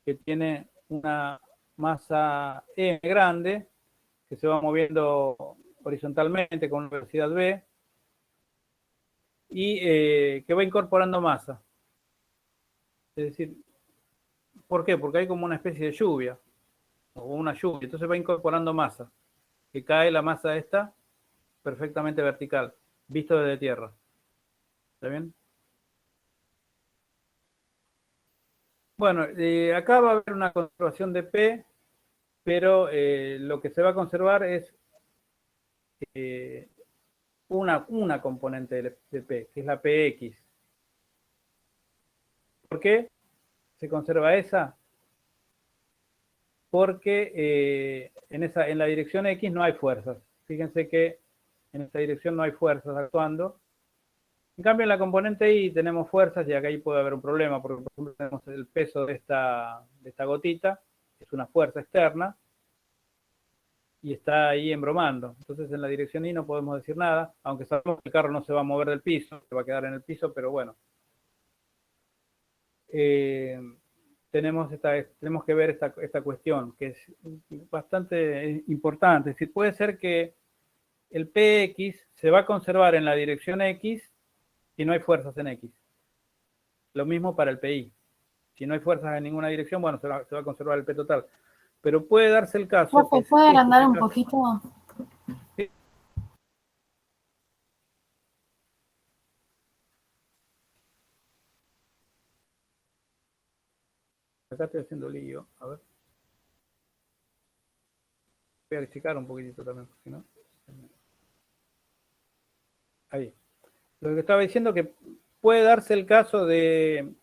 que tiene una masa M grande, que se va moviendo horizontalmente con una velocidad V, y que va incorporando masa. Es decir, ¿por qué? Porque hay como una especie de lluvia, o una lluvia, entonces va incorporando masa, que cae la masa esta perfectamente vertical, visto desde tierra. ¿Está bien? Bueno, acá va a haber una conservación de P pero lo que se va a conservar es una componente de P, que es la PX. ¿Por qué se conserva esa? Porque en la dirección X no hay fuerzas. Fíjense que en esta dirección no hay fuerzas actuando. En cambio, en la componente Y tenemos fuerzas y acá ahí puede haber un problema, porque por ejemplo tenemos el peso de esta gotita, que es una fuerza externa, y está ahí embromando. Entonces en la dirección Y no podemos decir nada, aunque sabemos que el carro no se va a mover del piso, se va a quedar en el piso, pero bueno. Tenemos que ver esta cuestión, que es bastante importante. Es decir, puede ser que el PX se va a conservar en la dirección X si no hay fuerzas en X. Lo mismo para el PI. Si no hay fuerzas en ninguna dirección, bueno, se va a conservar el P total. Pero puede darse el caso... Profe, ¿puede agrandar un poquito? Sí. Acá estoy haciendo lío. A ver. Voy a achicar un poquitito también, si no... Ahí. Lo que estaba diciendo que puede darse el caso de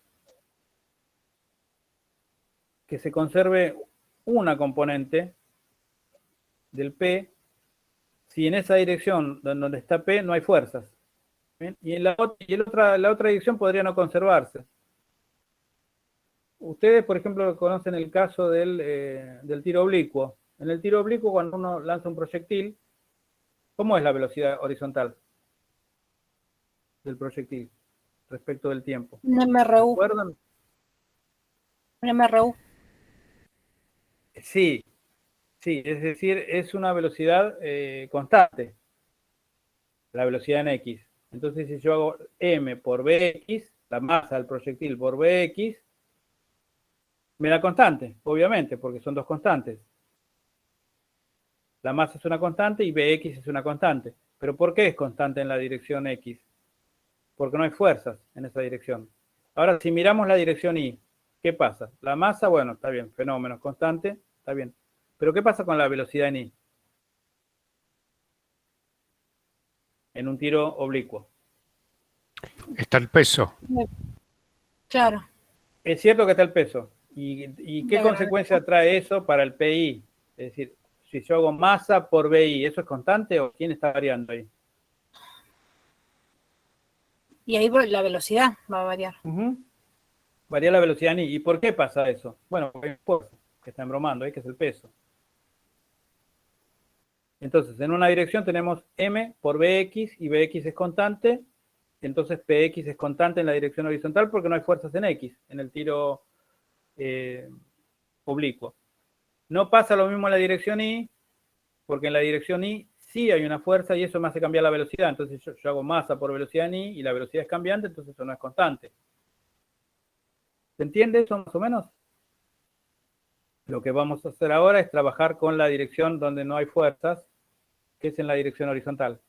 que se conserve una componente del P si en esa dirección donde está P no hay fuerzas. ¿Bien? Y la otra dirección podría no conservarse. Ustedes, por ejemplo, conocen el caso del tiro oblicuo. En el tiro oblicuo, cuando uno lanza un proyectil, ¿cómo es la velocidad horizontal del proyectil respecto del tiempo? Un MRU. ¿Recuerdan? Un MRU. Sí, es decir, es una velocidad constante, la velocidad en X. Entonces, si yo hago M por Bx, la masa del proyectil por Bx, me da constante, obviamente, porque son dos constantes. La masa es una constante y Bx es una constante. ¿Pero por qué es constante en la dirección X? Porque no hay fuerzas en esa dirección. Ahora, si miramos la dirección Y, ¿qué pasa? La masa, bueno, está bien, fenómeno constante, está bien. Pero ¿qué pasa con la velocidad en Y? En un tiro oblicuo. Está el peso. Claro. Es cierto que está el peso. ¿Y qué consecuencia trae eso para el PI? Es decir, si yo hago masa por BI, ¿eso es constante o quién está variando ahí? Y ahí la velocidad va a variar. Varía la velocidad en I. ¿Y por qué pasa eso? Bueno, porque hay un fuerza que está embromando ahí, que es el peso. Entonces, en una dirección tenemos M por Bx y Bx es constante. Entonces, Px es constante en la dirección horizontal porque no hay fuerzas en X, en el tiro oblicuo. No pasa lo mismo en la dirección Y, porque en la dirección Y sí hay una fuerza y eso me hace cambiar la velocidad. Entonces, yo hago masa por velocidad en Y y la velocidad es cambiante, entonces eso no es constante. ¿Se entiende eso más o menos? Lo que vamos a hacer ahora es trabajar con la dirección donde no hay fuerzas, que es en la dirección horizontal.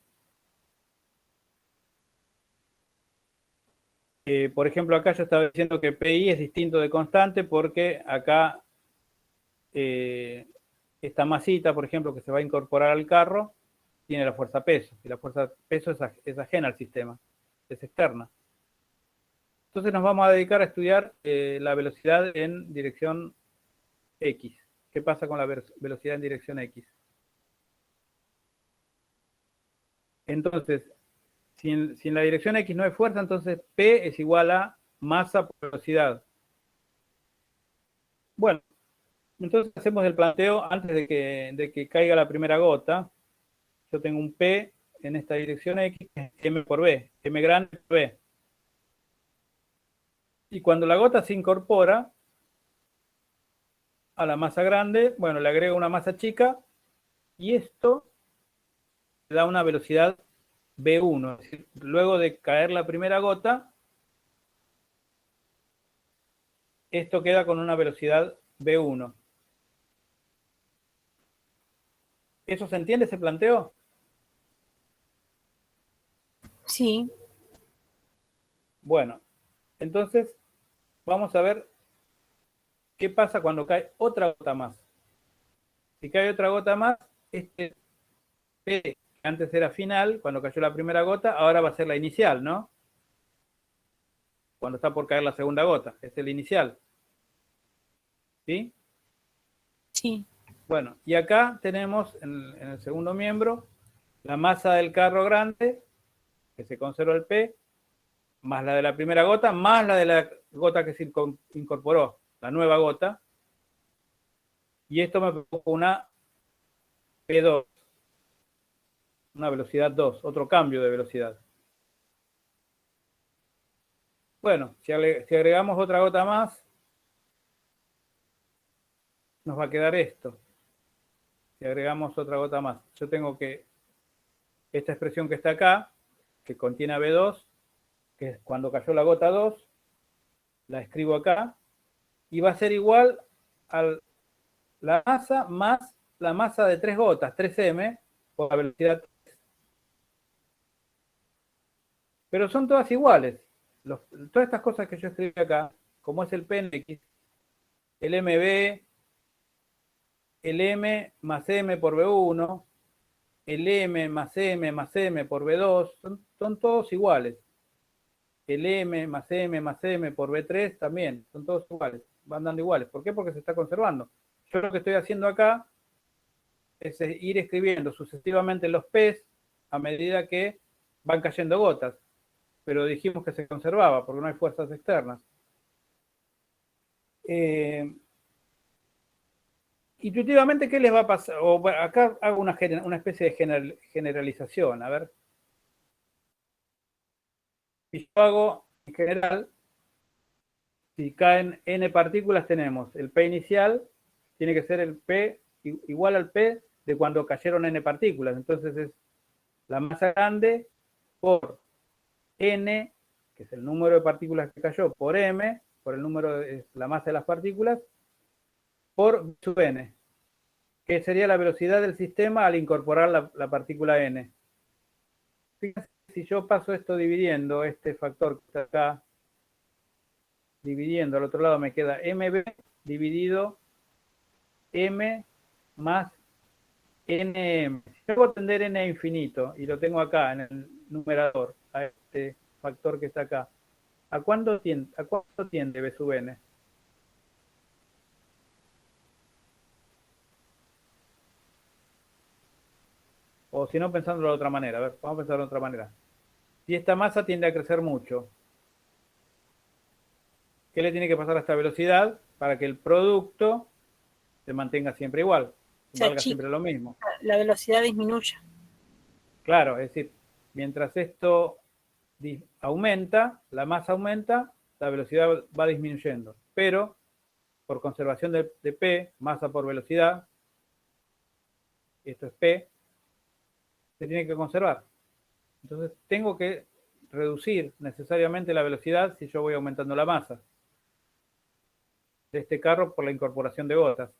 Por ejemplo, acá yo estaba diciendo que PI es distinto de constante porque acá esta masita, por ejemplo, que se va a incorporar al carro, tiene la fuerza peso. Y la fuerza peso es ajena al sistema, es externa. Entonces nos vamos a dedicar a estudiar la velocidad en dirección X. ¿Qué pasa con la velocidad en dirección X? Entonces, si en la dirección X no hay fuerza, entonces P es igual a masa por velocidad. Bueno, entonces hacemos el planteo antes de que caiga la primera gota. Yo tengo un P en esta dirección X, que es M por B, M grande por B. Y cuando la gota se incorpora a la masa grande, bueno, le agrego una masa chica y esto da una velocidad B1. Es decir, luego de caer la primera gota, esto queda con una velocidad B1. ¿Eso se entiende, ese planteo? Sí. Bueno, entonces vamos a ver qué pasa cuando cae otra gota más. Si cae otra gota más, este P, que antes era final, cuando cayó la primera gota, ahora va a ser la inicial, ¿no? Cuando está por caer la segunda gota, es el inicial. ¿Sí? Sí. Bueno, y acá tenemos en el segundo miembro la masa del carro grande, que se conserva el P, más la de la primera gota, más la de la gota que se incorporó, la nueva gota. Y esto me provoca una P2, una velocidad 2, otro cambio de velocidad. Bueno, si agregamos otra gota más, nos va a quedar esto. Si agregamos otra gota más, yo tengo que esta expresión que está acá, que contiene a B2, que es cuando cayó la gota 2, la escribo acá, y va a ser igual a la masa más la masa de 3 gotas, 3m, por la velocidad 3. Pero son todas iguales. Todas estas cosas que yo escribí acá, como es el Pnx, el mb, el m más m por b1, el m más m por b2, son todos iguales. El m más m por b3 también, son todos iguales, van dando iguales. ¿Por qué? Porque se está conservando. Yo lo que estoy haciendo acá es ir escribiendo sucesivamente los P's a medida que van cayendo gotas. Pero dijimos que se conservaba porque no hay fuerzas externas. Intuitivamente, ¿qué les va a pasar? Acá hago una especie de generalización. A ver. Si yo hago en general, si caen n partículas, tenemos el P inicial, tiene que ser el P igual al P de cuando cayeron n partículas. Entonces es la masa grande por n, que es el número de partículas que cayó, por m, por el número de la masa de las partículas, por v sub n, que sería la velocidad del sistema al incorporar la partícula n. Fíjense, si yo paso esto dividiendo, este factor que está acá, dividiendo, al otro lado me queda mb dividido m más nm. Si yo hago tender n a infinito y lo tengo acá en el numerador, a este factor que está acá, ¿a cuánto tiende b sub n? O si no, pensándolo de otra manera. A ver, vamos a pensar de otra manera. Si esta masa tiende a crecer mucho, ¿qué le tiene que pasar a esta velocidad para que el producto se mantenga siempre igual? Valga siempre lo mismo. La velocidad disminuye. Claro, es decir, mientras esto aumenta, la masa aumenta, la velocidad va disminuyendo. Pero, por conservación de P, masa por velocidad, esto es P, se tiene que conservar. Entonces, tengo que reducir necesariamente la velocidad si yo voy aumentando la masa de este carro por la incorporación de gotas.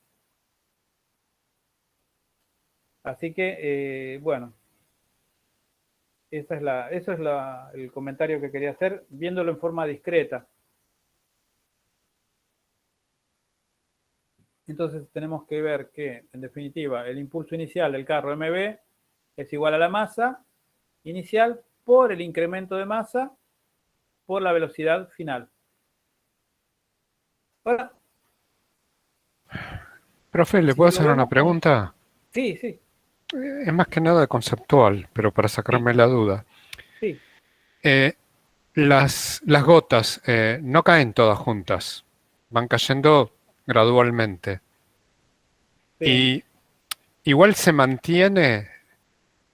Así que, bueno, eso es el comentario que quería hacer, viéndolo en forma discreta. Entonces tenemos que ver que, en definitiva, el impulso inicial del carro mb es igual a la masa inicial por el incremento de masa por la velocidad final. Ahora, Profe, ¿le puedo hacer una pregunta? Sí, sí. Es más que nada conceptual, pero para sacarme la duda. Sí. Las gotas no caen todas juntas, van cayendo gradualmente. Sí. Y igual se mantiene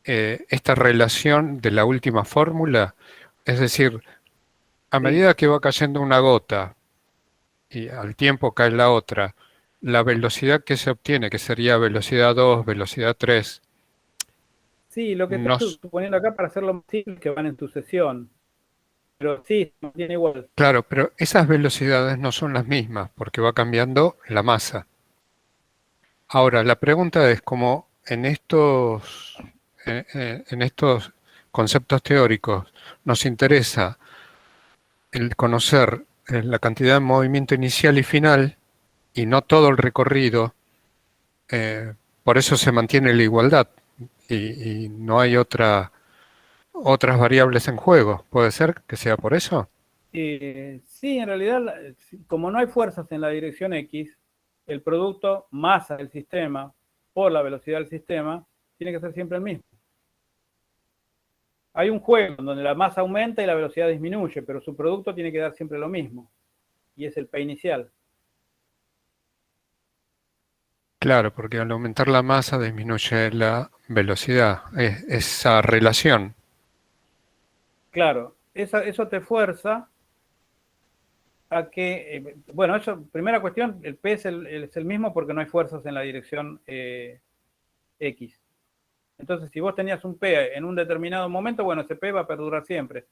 esta relación de la última fórmula, es decir, a medida que va cayendo una gota y al tiempo cae la otra, la velocidad que se obtiene, que sería velocidad 2, velocidad 3. Sí, lo que estoy suponiendo acá para hacerlo más simple, que van en sucesión. Pero sí, se mantiene igual. Claro, pero esas velocidades no son las mismas porque va cambiando la masa. Ahora, la pregunta es, como en estos conceptos teóricos nos interesa el conocer la cantidad de movimiento inicial y final y no todo el recorrido, por eso se mantiene la igualdad y no hay otras variables en juego. ¿Puede ser que sea por eso? Sí, en realidad, como no hay fuerzas en la dirección X, el producto masa del sistema por la velocidad del sistema tiene que ser siempre el mismo. Hay un juego en donde la masa aumenta y la velocidad disminuye, pero su producto tiene que dar siempre lo mismo, y es el P inicial. Claro, porque al aumentar la masa disminuye la velocidad. Esa relación. Claro, eso te fuerza a que, bueno, eso, primera cuestión, el P es el mismo porque no hay fuerzas en la dirección X. Entonces, si vos tenías un P en un determinado momento, bueno, ese P va a perdurar siempre,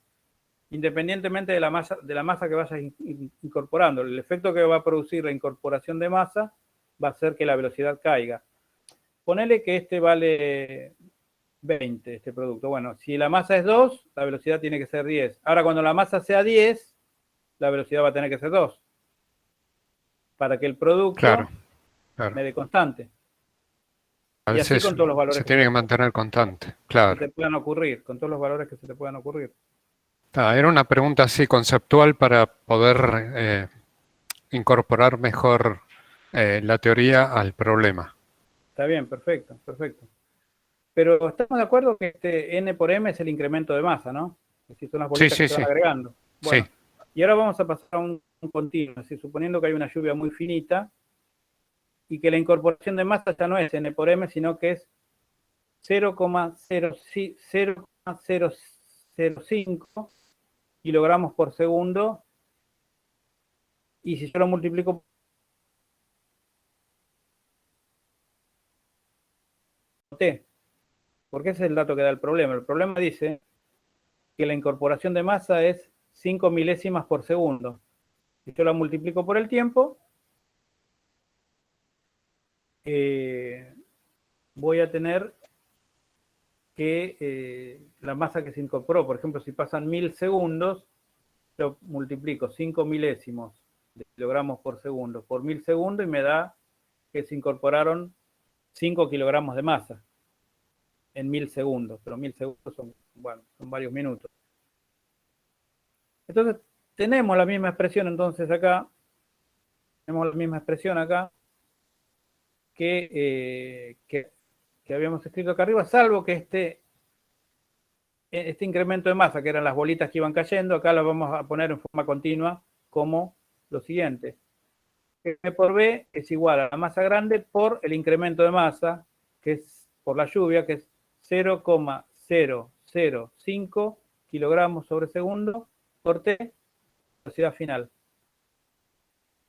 independientemente de la masa que vayas incorporando. El efecto que va a producir la incorporación de masa va a hacer que la velocidad caiga. Ponele que este vale 20, este producto. Bueno, si la masa es 2, la velocidad tiene que ser 10. Ahora, cuando la masa sea 10, la velocidad va a tener que ser 2. Para que el producto Claro. me dé constante. A Y así veces con todos los valores se tiene que mantener constante. que Claro. te puedan ocurrir, con todos los valores que se te puedan ocurrir. Era una pregunta así conceptual para poder incorporar mejor la teoría al problema. Está bien, perfecto, perfecto. Pero estamos de acuerdo que este N por M es el incremento de masa, ¿no? Es decir, son las bolitas Sí, que se van sí. agregando. Bueno, Sí. y ahora vamos a pasar a un continuo, así, suponiendo que hay una lluvia muy finita y que la incorporación de masa ya no es N por M, sino que es 0,005 kilogramos por segundo. Y si yo lo multiplico por T, porque ese es el dato que da el problema. El problema dice que la incorporación de masa es 5 milésimas por segundo. Si yo la multiplico por el tiempo, voy a tener que la masa que se incorporó, por ejemplo, si pasan 1000 segundos, yo multiplico 5 milésimos de kilogramos por segundo por 1000 segundos y me da que se incorporaron 5 kilogramos de masa en 1000 segundos, pero 1000 segundos son, bueno, son varios minutos. Entonces, tenemos la misma expresión entonces acá, que habíamos escrito acá arriba, salvo que este incremento de masa, que eran las bolitas que iban cayendo, acá las vamos a poner en forma continua como lo siguiente. M por B es igual a la masa grande por el incremento de masa, que es por la lluvia, que es 0,005 kilogramos sobre segundo por T, velocidad final.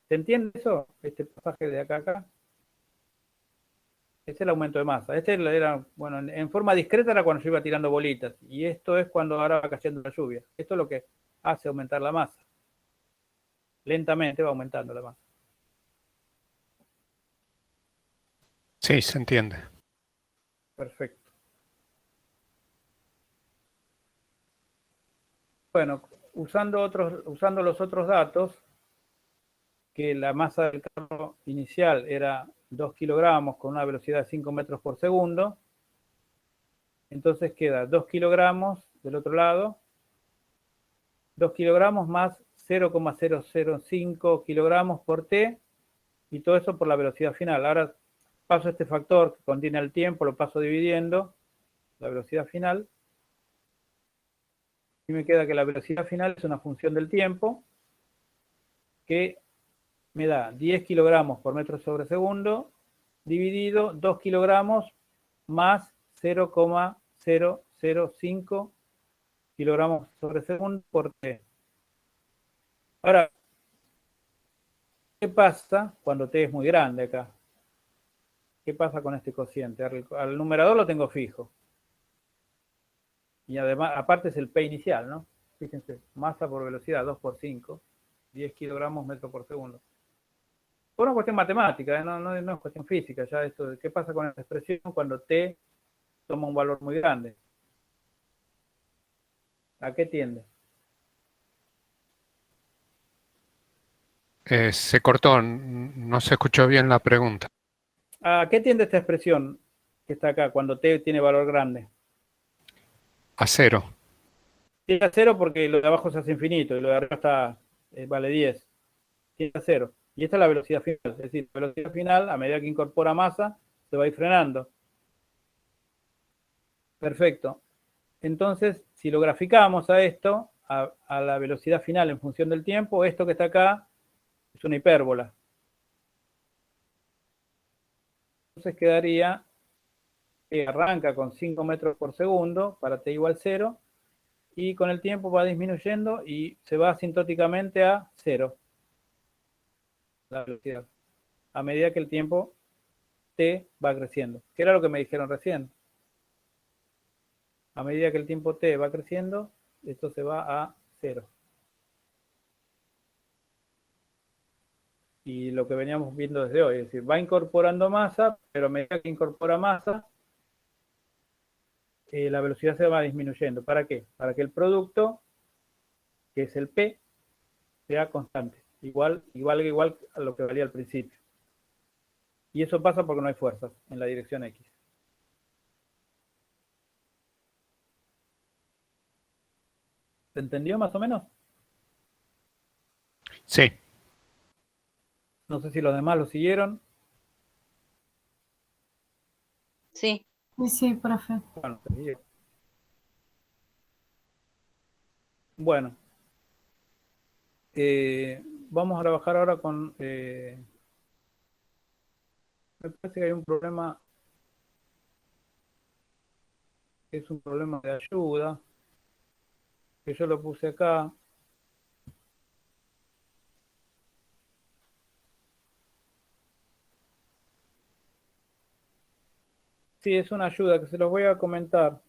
¿Se entiende eso? Este pasaje de acá a acá. Este es el aumento de masa. Este era, bueno, en forma discreta era cuando yo iba tirando bolitas. Y esto es cuando ahora va cayendo la lluvia. Esto es lo que hace aumentar la masa. Lentamente va aumentando la masa. Sí, se entiende. Perfecto. Bueno, usando los otros datos, que la masa del carro inicial era 2 kilogramos con una velocidad de 5 metros por segundo, entonces queda 2 kilogramos del otro lado, 2 kilogramos más 0,005 kilogramos por T, y todo eso por la velocidad final. Ahora paso este factor que contiene el tiempo, lo paso dividiendo, la velocidad final, y me queda que la velocidad final es una función del tiempo que me da 10 kilogramos por metro sobre segundo dividido 2 kilogramos más 0,005 kilogramos sobre segundo por T. Ahora, ¿qué pasa cuando T es muy grande acá? ¿Qué pasa con este cociente? Al numerador lo tengo fijo. Y además, aparte es el P inicial, ¿no? Fíjense, masa por velocidad 2 por 5, 10 kilogramos metro por segundo. Por una cuestión matemática, ¿eh? No es cuestión física, ya esto de qué pasa con esta expresión cuando T toma un valor muy grande. ¿A qué tiende? Se cortó, no se escuchó bien la pregunta. ¿A qué tiende esta expresión que está acá cuando t tiene valor grande? A 0. Tiende a 0 porque lo de abajo se hace infinito y lo de arriba está, vale 10. Tiende a 0. Y esta es la velocidad final. Es decir, la velocidad final, a medida que incorpora masa, se va a ir frenando. Perfecto. Entonces, si lo graficamos a esto, a la velocidad final en función del tiempo, esto que está acá es una hipérbola. Entonces quedaría que arranca con 5 metros por segundo para t igual 0 y con el tiempo va disminuyendo y se va asintóticamente a 0 la velocidad a medida que el tiempo t va creciendo, que era lo que me dijeron recién. A medida que el tiempo t va creciendo, esto se va a 0. Y lo que veníamos viendo desde hoy, es decir, va incorporando masa, pero a medida que incorpora masa, la velocidad se va disminuyendo. ¿Para qué? Para que el producto, que es el P, sea constante, igual a lo que valía al principio. Y eso pasa porque no hay fuerzas en la dirección X. ¿Se entendió más o menos? Sí. No sé si los demás lo siguieron. Sí. Sí, sí, profe. Bueno, se siguió. Bueno, vamos a trabajar ahora con... me parece que hay un problema, es un problema de ayuda, que yo lo puse acá. Sí, es una ayuda que se los voy a comentar.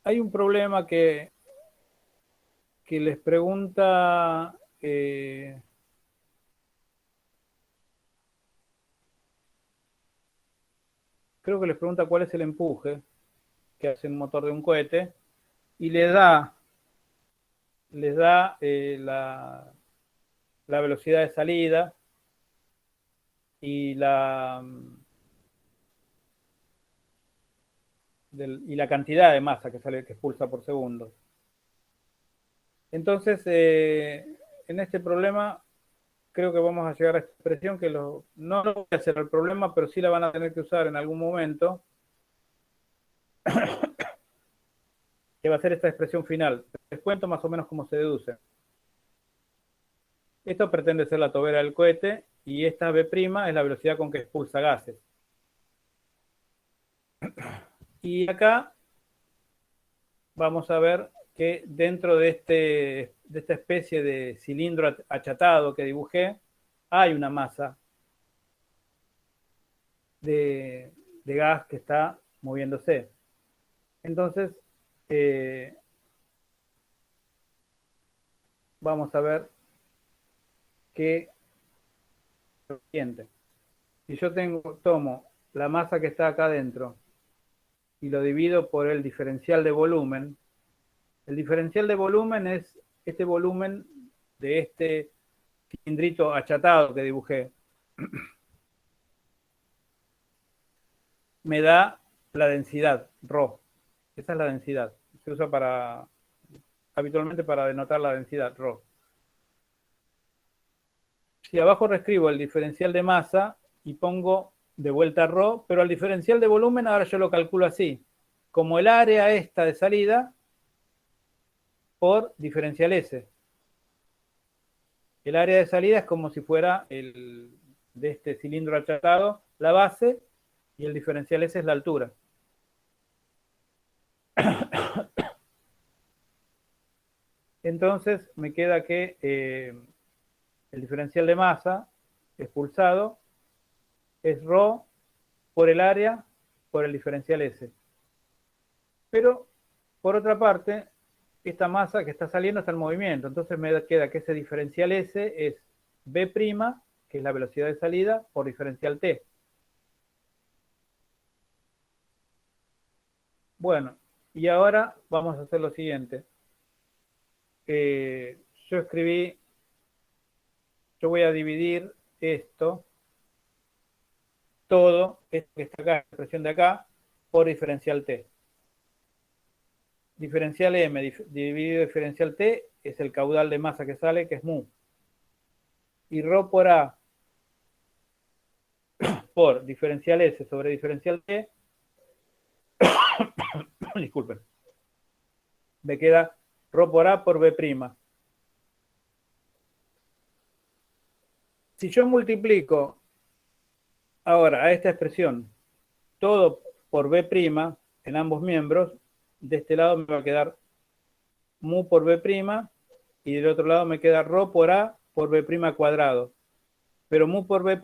Hay un problema que les pregunta... creo que les pregunta cuál es el empuje que hace un motor de un cohete y les da la velocidad de salida y la cantidad de masa que expulsa por segundo. Entonces, en este problema creo que vamos a llegar a esta expresión que no lo voy a hacer el problema, pero sí la van a tener que usar en algún momento, que va a ser esta expresión final. Les cuento más o menos cómo se deduce. Esto pretende ser la tobera del cohete y esta B' es la velocidad con que expulsa gases. Y acá vamos a ver que dentro de esta especie de cilindro achatado que dibujé, hay una masa de gas que está moviéndose. Entonces, vamos a ver que lo siguiente. Si yo tomo la masa que está acá adentro y lo divido por el diferencial de volumen, el diferencial de volumen es este volumen de este cilindrito achatado que dibujé. Me da la densidad, ρ. Esa es la densidad. Se usa habitualmente para denotar la densidad, ρ. Si abajo reescribo el diferencial de masa y pongo de vuelta ρ, pero al diferencial de volumen ahora yo lo calculo así, como el área esta de salida por diferencial S. El área de salida es como si fuera de este cilindro achatado, la base, y el diferencial S es la altura. Entonces me queda que el diferencial de masa expulsado es ρ por el área por el diferencial S. Pero, por otra parte, esta masa que está saliendo está en movimiento. Entonces me queda que ese diferencial S es B', que es la velocidad de salida, por diferencial T. Bueno, y ahora vamos a hacer lo siguiente. yo escribí, yo voy a dividir esto, todo, esto que está acá, la expresión de acá, por diferencial t. Diferencial m dividido diferencial t es el caudal de masa que sale, que es mu. Y ρ por a por diferencial s sobre diferencial t, disculpen, me queda ρ por a por b'. Si yo multiplico ahora a esta expresión todo por b' en ambos miembros, de este lado me va a quedar mu por b' y del otro lado me queda ρ por a por b' cuadrado. Pero mu por b'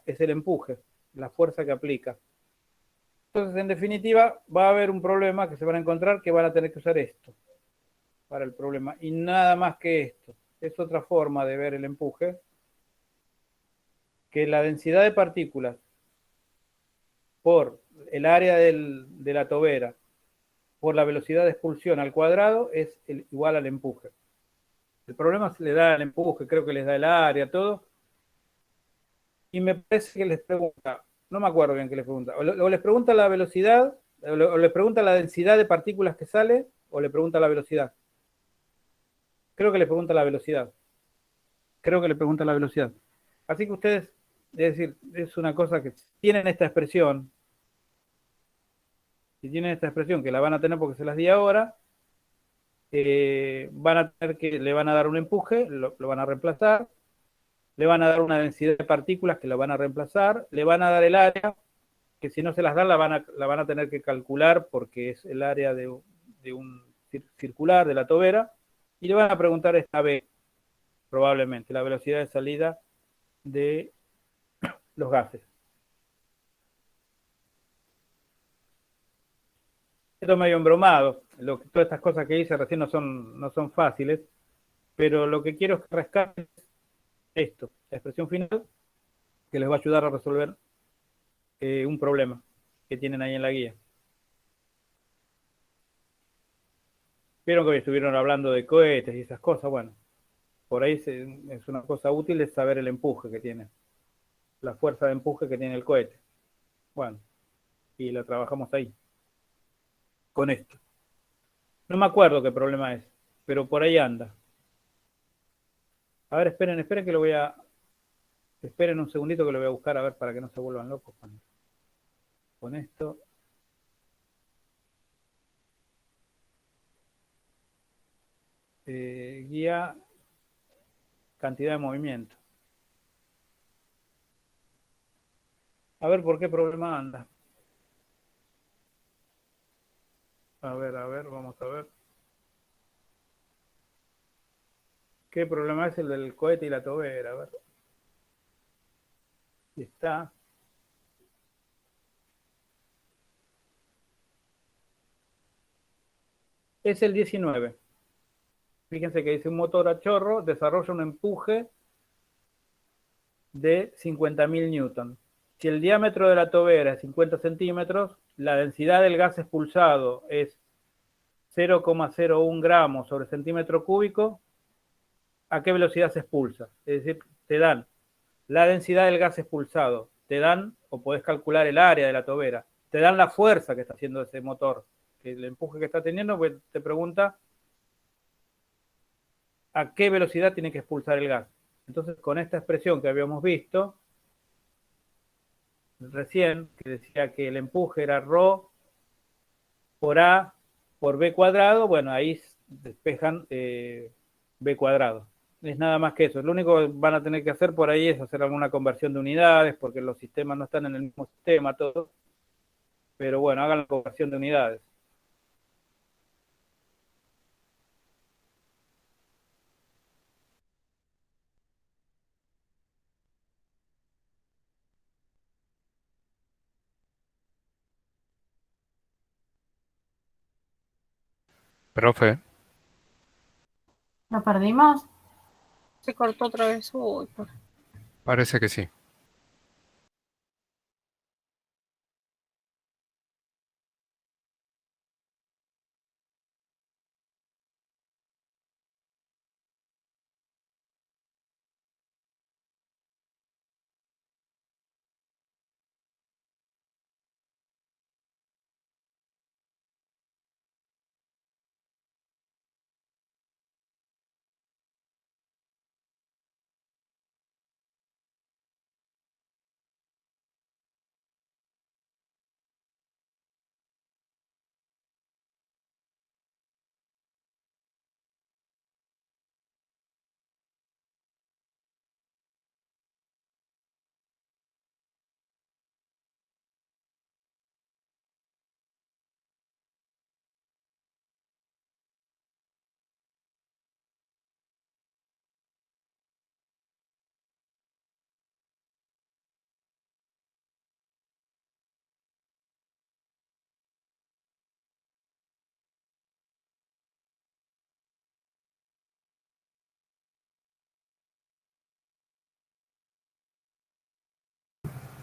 es el empuje, la fuerza que aplica. Entonces, en definitiva, va a haber un problema que se van a encontrar que van a tener que usar esto para el problema. Y nada más que esto. Es otra forma de ver el empuje, que la densidad de partículas por el área de la tobera por la velocidad de expulsión al cuadrado es igual al empuje. El problema se le da al empuje, creo que les da el área, todo. Y me parece que les pregunta, no me acuerdo bien qué les pregunta, o les pregunta la velocidad, o les pregunta la densidad de partículas que sale, o le pregunta la velocidad. Creo que le pregunta la velocidad. Creo que le pregunta la velocidad. Así que ustedes, es decir, es una cosa que tienen esta expresión, si tienen esta expresión, que la van a tener porque se las di ahora, van a tener que, le van a dar un empuje, lo van a reemplazar, le van a dar una densidad de partículas que lo van a reemplazar, le van a dar el área, que si no se las dan la van a tener que calcular porque es el área de un circular de la tobera, y le van a preguntar esta B, probablemente, la velocidad de salida de los gases. Esto medio embromado, todas estas cosas que hice recién no son fáciles, pero lo que quiero es que rescaten esto, la expresión final, que les va a ayudar a resolver un problema que tienen ahí en la guía. Vieron que hoy estuvieron hablando de cohetes y esas cosas, bueno, por ahí es una cosa útil es saber el empuje que tiene, la fuerza de empuje que tiene el cohete. Bueno, y lo trabajamos ahí, con esto. No me acuerdo qué problema es, pero por ahí anda. A ver, esperen que lo voy a... Esperen un segundito que lo voy a buscar a ver para que no se vuelvan locos con esto. Guía cantidad de movimiento. A ver por qué problema anda. A ver, vamos a ver. ¿Qué problema es el del cohete y la tobera? A ver. Y está. Es el 19. Fíjense que dice un motor a chorro desarrolla un empuje de 50.000 newton. Si el diámetro de la tobera es 50 centímetros, la densidad del gas expulsado es 0,01 gramos sobre centímetro cúbico, ¿a qué velocidad se expulsa? Es decir, te dan la densidad del gas expulsado, te dan, o podés calcular el área de la tobera, te dan la fuerza que está haciendo ese motor, que el empuje que está teniendo, pues te pregunta a qué velocidad tiene que expulsar el gas. Entonces, con esta expresión que habíamos visto recién, que decía que el empuje era ρ por a por b cuadrado, bueno, ahí despejan b cuadrado. Es nada más que eso. Lo único que van a tener que hacer por ahí es hacer alguna conversión de unidades, porque los sistemas no están en el mismo sistema, todo. Pero bueno, hagan la conversión de unidades. Profe, ¿Lo perdimos? Se cortó otra vez. Uy, parece que sí.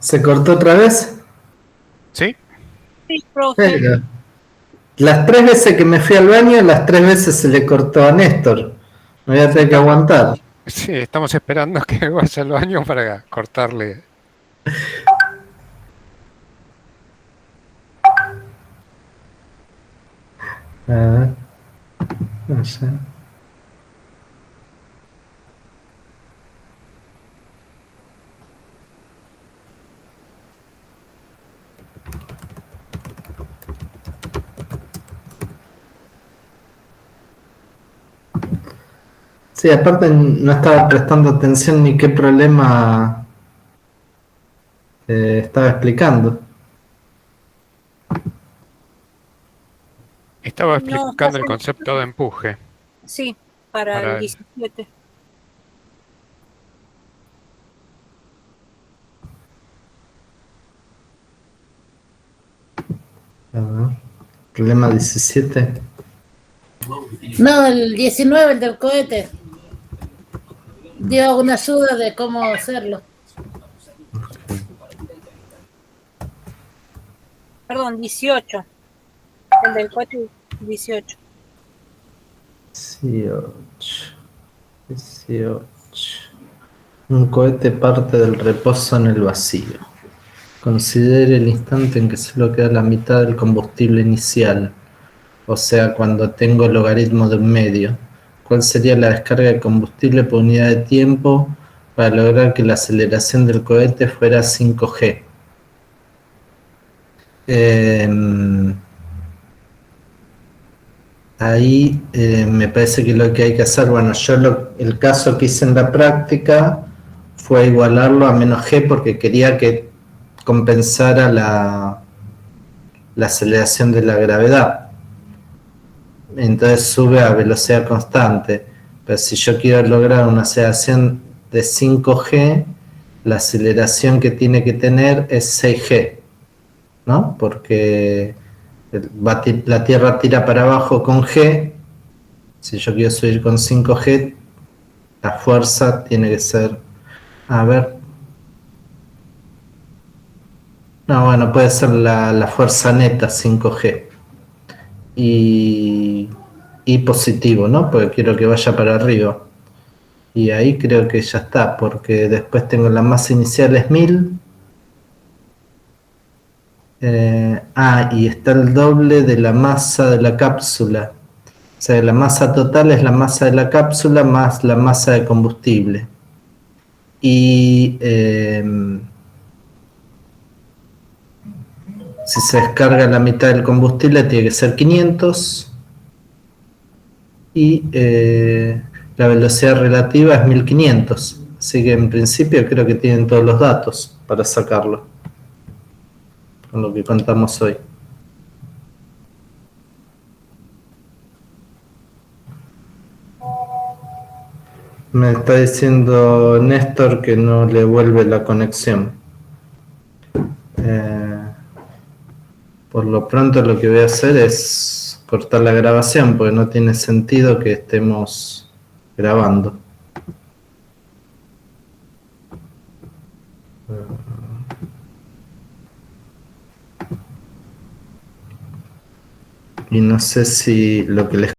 ¿Se cortó otra vez? ¿Sí? Sí, profe. Pero las 3 veces que me fui al baño, las 3 veces se le cortó a Néstor. Me voy a tener que aguantar. Sí, estamos esperando que vaya al baño para cortarle. A ver, no sé. Sí, aparte no estaba prestando atención ni qué problema estaba explicando. Estaba No, explicando el concepto de empuje sí, para el para el... 17. A ver, problema 17. No, el 19, el del cohete. Dio una ayuda de cómo hacerlo. Perdón, 18. El del coche 18. 18. 18. Un cohete parte del reposo en el vacío. Considere el instante en que solo queda la mitad del combustible inicial, o sea, cuando tengo el logaritmo de un medio. ¿Cuál sería la descarga de combustible por unidad de tiempo para lograr que la aceleración del cohete fuera 5G? Ahí me parece que lo que hay que hacer, bueno, el caso que hice en la práctica fue igualarlo a menos G porque quería que compensara la aceleración de la gravedad. Entonces sube a velocidad constante. Pero si yo quiero lograr una aceleración de 5G, la aceleración que tiene que tener es 6G, ¿no? Porque la Tierra tira para abajo con G. Si yo quiero subir con 5G, la fuerza tiene que ser... A ver. No, bueno, puede ser la fuerza neta 5G. Y positivo, ¿no? Porque quiero que vaya para arriba. Y ahí creo que ya está, porque después tengo la masa inicial es 1000. Y está el doble de la masa de la cápsula. O sea, la masa total es la masa de la cápsula más la masa de combustible. Y si se descarga la mitad del combustible tiene que ser 500. Y la velocidad relativa es 1500. Así que en principio creo que tienen todos los datos para sacarlo. Con lo que contamos hoy. Me está diciendo Néstor que no le vuelve la conexión. Por lo pronto lo que voy a hacer es cortar la grabación porque no tiene sentido que estemos grabando. Y no sé si lo que les